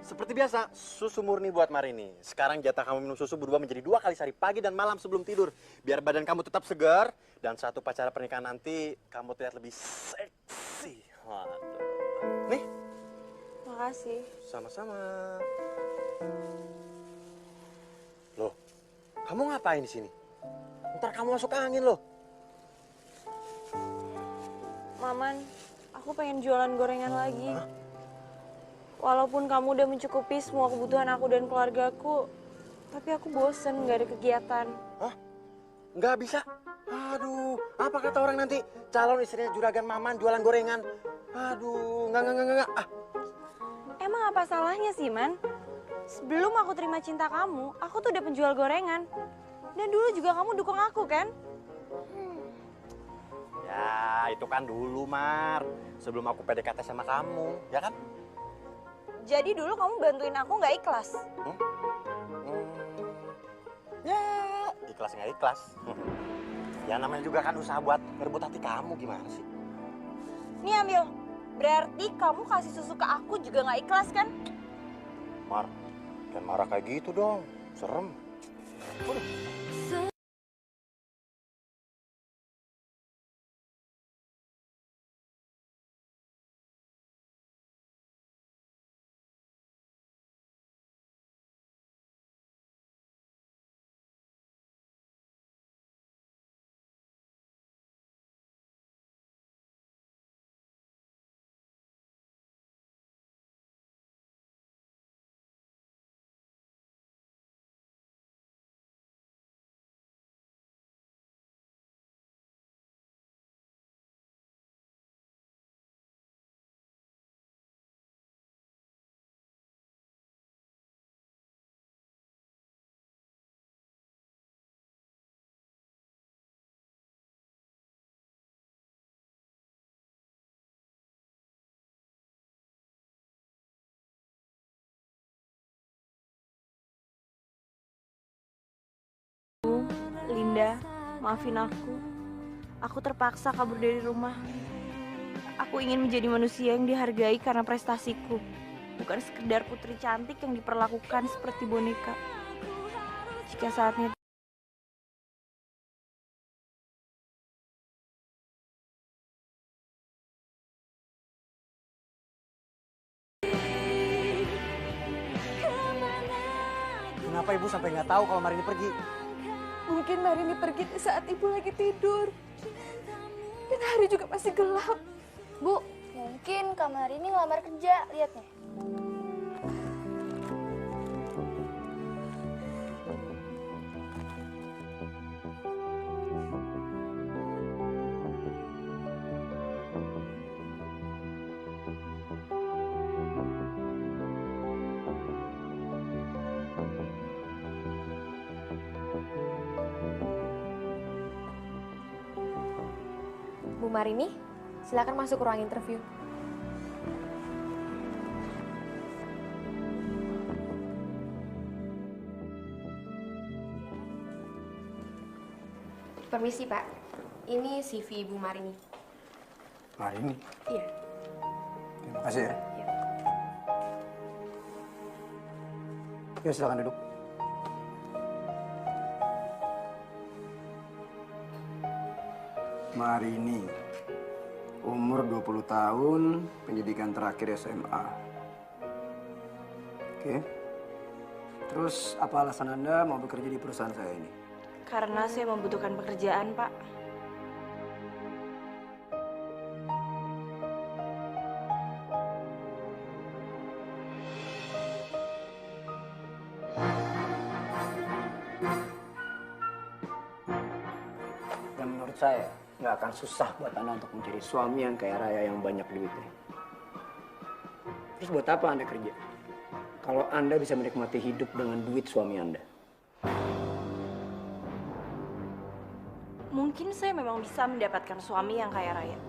Seperti biasa, susu murni buat Marini. Sekarang jatah kamu minum susu berubah menjadi 2 kali sehari, pagi dan malam sebelum tidur. Biar badan kamu tetap segar, dan saat upacara pernikahan nanti, kamu terlihat lebih seksi. Waduh. Nih. Makasih. Sama-sama. Loh, kamu ngapain di sini? Ntar kamu masuk angin loh. Maman, aku pengen jualan gorengan lagi. Walaupun kamu udah mencukupi semua kebutuhan aku dan keluargaku, tapi aku bosen nggak ada kegiatan. Hah? Nggak bisa? Aduh, apa kata orang nanti? Calon istrinya juragan Maman jualan gorengan. Aduh, nggak. Emang apa salahnya sih, Man? Sebelum aku terima cinta kamu, aku tuh udah penjual gorengan. Dan dulu juga kamu dukung aku, kan? Ya, itu kan dulu, Mar. Sebelum aku PDKT sama kamu, ya kan? Jadi dulu kamu bantuin aku nggak ikhlas? Ya, ikhlas nggak ikhlas. Ya namanya juga kan usaha buat ngerebut hati kamu, gimana sih? Nih ambil, Berarti kamu kasih susu ke aku juga nggak ikhlas kan? Mar, jangan marah kayak gitu dong. Serem. Linda, maafin aku. Aku terpaksa kabur dari rumah. Aku ingin menjadi manusia yang dihargai karena prestasiku, bukan sekedar putri cantik yang diperlakukan seperti boneka. Jika saatnya Kenapa ibu sampai nggak tahu kalau Marini pergi? Mungkin Marini pergi di saat ibu lagi tidur. Dan hari juga masih gelap. Bu, mungkin Kak Marini ngelamar kerja, lihat nih. Bu Marini, silakan masuk ke ruang interview. Permisi Pak, ini CV Ibu Marini. Marini? Iya. Terima kasih ya. Iya. Ya, silakan duduk. Marini, umur 20 tahun, pendidikan terakhir SMA. Oke. Terus apa alasan Anda mau bekerja di perusahaan saya ini? karena saya membutuhkan pekerjaan, Pak. Dan menurut saya, nggak akan susah buat Anda untuk mencari suami yang kaya raya yang banyak duitnya. Terus buat apa Anda kerja? Kalau Anda bisa menikmati hidup dengan duit suami Anda. Mungkin saya memang bisa mendapatkan suami yang kaya raya.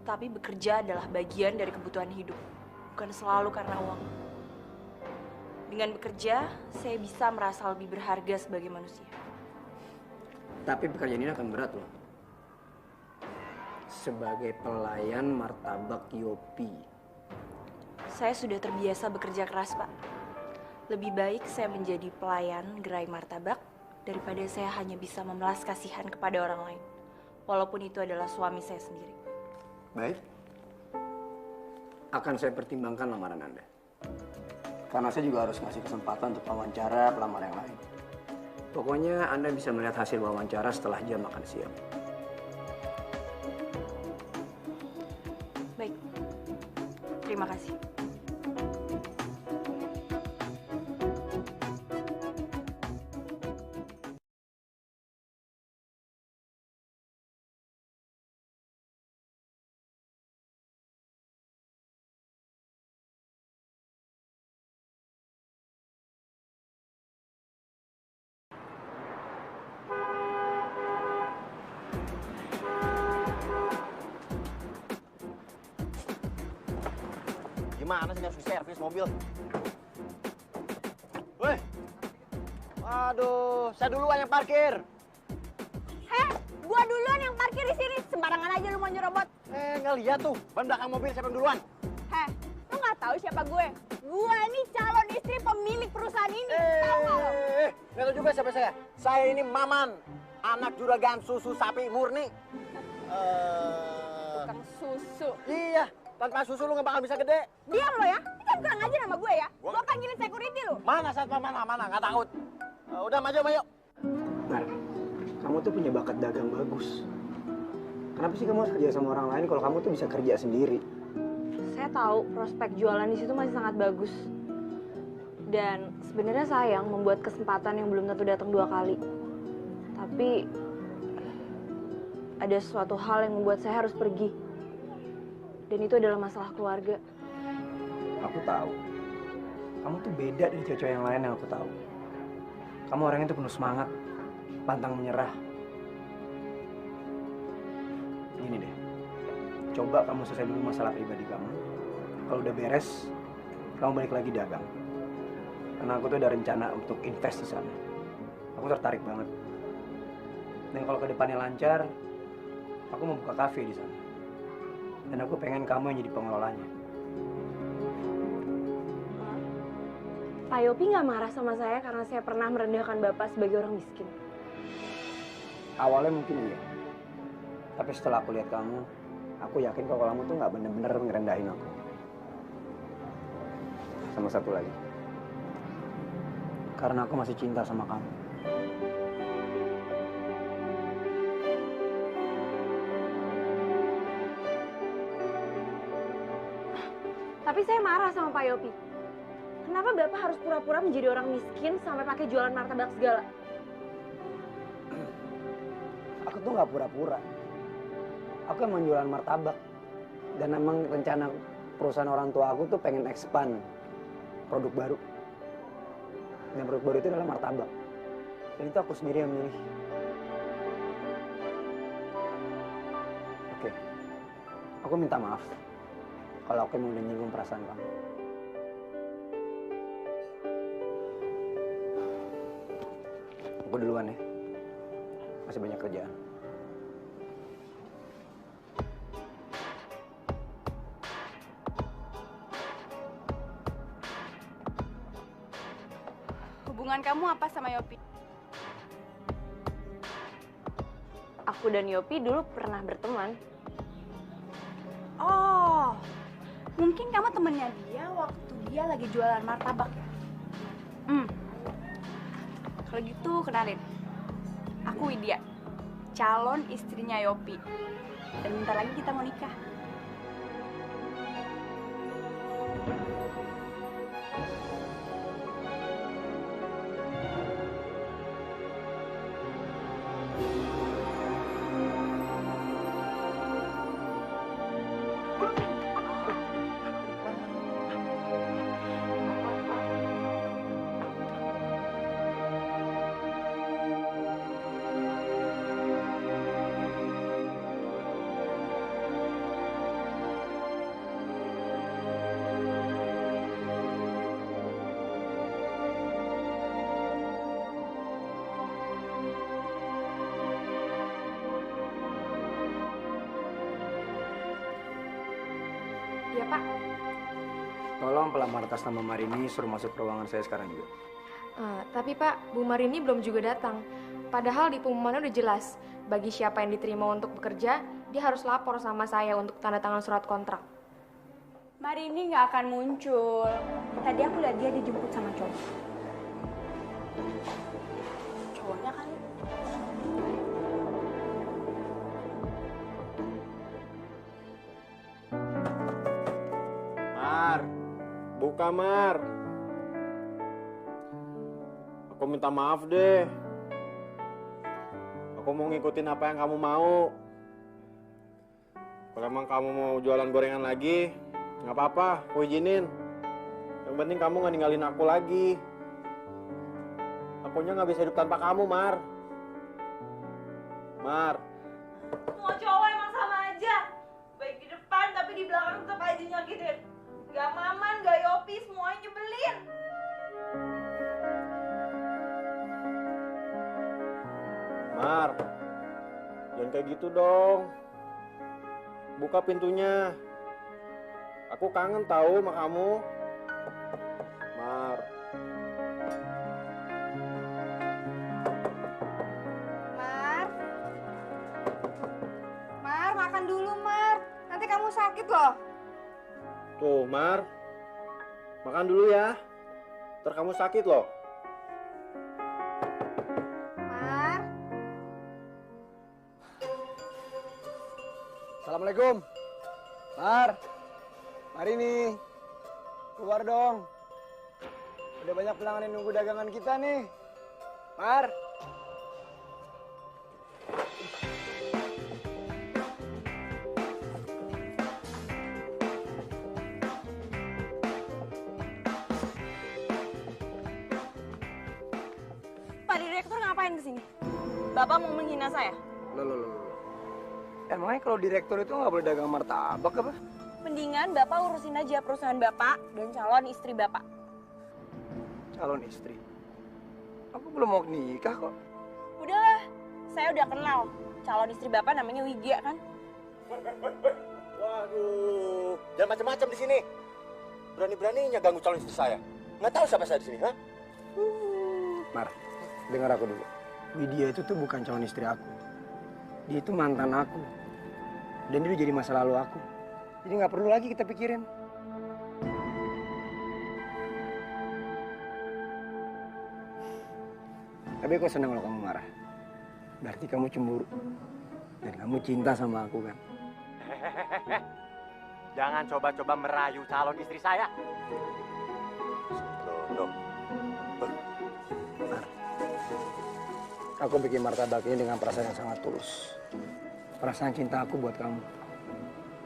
Tapi bekerja adalah bagian dari kebutuhan hidup, bukan selalu karena uang. Dengan bekerja, saya bisa merasa lebih berharga sebagai manusia. Tapi pekerjaan ini akan berat loh. Sebagai pelayan martabak Yopi. Saya sudah terbiasa bekerja keras, Pak. Lebih baik saya menjadi pelayan gerai martabak daripada saya hanya bisa memelas kasihan kepada orang lain. Walaupun itu adalah suami saya sendiri. Baik. Akan saya pertimbangkan lamaran Anda. Karena saya juga harus ngasih kesempatan untuk wawancara pelamar yang lain. Pokoknya Anda bisa melihat hasil wawancara setelah jam makan siang. Baik. Terima kasih. Gimana sih harus servis mobil? Woi, aduh, saya duluan yang parkir. Gua duluan yang parkir di sini. Sembarangan aja lu mau nyerobot. Nggak Kagak lihat tuh, ban belakang mobil siapa yang duluan? Heh, lu nggak tahu siapa gue? Gue ini calon istri pemilik perusahaan ini. Tahu nggak lo? Nggak tahu juga siapa saya. Saya ini Maman, anak juragan susu sapi murni. Tukang susu. Iya, tanpa susu lu nggak bakal bisa gede. Diam lo ya, ini kan kurang aja nama gue ya. Gue panggilin security lu. Mana satpam mana, nggak takut. Udah maju. Mar, kamu tuh punya bakat dagang bagus. Kenapa sih kamu harus kerja sama orang lain kalau kamu tuh bisa kerja sendiri? Saya tahu prospek jualan di situ masih sangat bagus. Dan sebenarnya sayang membuat kesempatan yang belum tentu datang 2 kali. Tapi ada suatu hal yang membuat saya harus pergi. Dan itu adalah masalah keluarga. Aku tahu. Kamu tuh beda dari cewek yang lain yang aku tahu. Kamu orangnya tuh penuh semangat, pantang menyerah. Gini deh, coba kamu selesai dulu masalah pribadi kamu. Kalau udah beres, kamu balik lagi dagang. Karena aku tuh ada rencana untuk invest di sana. Aku tertarik banget. Dan kalau kedepannya lancar, aku mau buka kafe di sana. Dan aku pengen kamu yang jadi pengelolanya. Pak Yopi nggak marah sama saya karena saya pernah merendahkan Bapak sebagai orang miskin. Awalnya mungkin iya. Tapi setelah aku lihat kamu, aku yakin kalau kamu tuh nggak bener-bener ngerendahin aku. Sama satu lagi. Karena aku masih cinta sama kamu. Tapi saya marah sama Pak Yopi. Kenapa Bapak harus pura-pura menjadi orang miskin sampai pakai jualan martabak segala? Aku tuh nggak pura-pura. Aku emang jualan martabak. Dan emang rencana perusahaan orang tua aku tuh pengen expand produk baru. Dan produk baru itu adalah martabak. Dan itu aku sendiri yang milih. Oke, aku minta maaf kalau aku emang udah nyinggung perasaan kamu. Aku duluan ya. Masih banyak kerjaan. Hubungan kamu apa sama Yopi? Aku dan Yopi dulu pernah berteman. Oh, mungkin kamu temennya dia waktu dia lagi jualan martabak ya? Kalau gitu kenalin, aku Widya, calon istrinya Yopi. Dan bentar lagi kita mau nikah. Iya, Pak. Tolong pelamar atas nama Marini suruh masuk ke ruangan saya sekarang juga. Tapi Pak, Bu Marini belum juga datang. Padahal di pengumumannya udah jelas, bagi siapa yang diterima untuk bekerja, dia harus lapor sama saya untuk tanda tangan surat kontrak. Marini nggak akan muncul. Tadi aku lihat dia dijemput sama cowok. Cowoknya kali. Mar, buka Mar. Aku minta maaf deh. Aku mau ngikutin apa yang kamu mau. Kalau emang kamu mau jualan gorengan lagi, nggak apa-apa, aku izinin. Yang penting kamu nggak ninggalin aku lagi. Akunya nggak bisa hidup tanpa kamu, Mar. Mar. Semua cowok emang sama aja. Baik di depan tapi di belakang tetap aja nyakitin. Gak Maman, gak Yopi, semuanya nyebelin. Mar, jangan kayak gitu dong. buka pintunya. Aku kangen tahu sama kamu. Mar. Mar, makan dulu, Mar. Nanti kamu sakit loh. Tuh, Mar. Makan dulu ya. Ntar kamu sakit loh. Mar. Assalamualaikum. Mar. Mari nih. Keluar dong. Udah banyak pelanggan yang nunggu dagangan kita nih. Mar. Pak Direktur ngapain kesini? Bapak mau menghina saya? Loh. Emangnya kalau direktur itu nggak boleh dagang martabak apa? Mendingan Bapak urusin aja perusahaan Bapak dan calon istri Bapak. Calon istri? Aku belum mau nikah kok. Udahlah, saya udah kenal. Calon istri Bapak namanya Widya kan? Waduh, jangan macam-macam di sini. Berani-beraninya ganggu calon istri saya. Nggak tahu siapa saya di sini, ha? Mar, dengar aku dulu. Widya itu tuh bukan calon istri aku. Dia itu mantan aku. Dan dia udah jadi masa lalu aku. Jadi nggak perlu lagi kita pikirin. Tapi aku senang kalau kamu marah. Berarti kamu cemburu. Dan kamu cinta sama aku kan? Jangan coba-coba merayu calon istri saya. Loh. Aku bikin martabak ini dengan perasaan yang sangat tulus. Perasaan cinta aku buat kamu.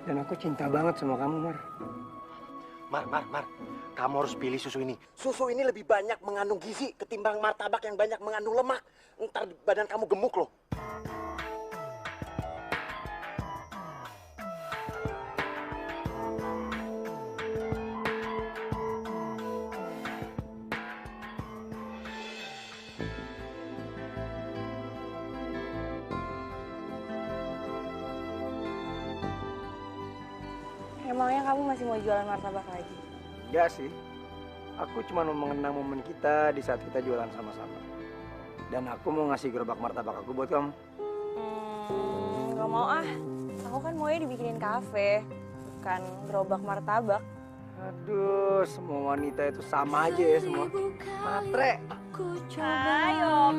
Dan aku cinta banget sama kamu, Mar. Mar. Kamu harus pilih susu ini. Susu ini lebih banyak mengandung gizi ketimbang martabak yang banyak mengandung lemak. Ntar badan kamu gemuk loh. Emangnya kamu masih mau jualan martabak lagi? Enggak sih. Aku cuma mau mengenang momen kita di saat kita jualan sama-sama. Dan aku mau ngasih gerobak martabak aku buat kamu. Gak mau ah. Aku kan maunya dibikinin kafe, bukan gerobak martabak. Aduh, semua wanita itu sama aja ya semua. Matre. Ayo.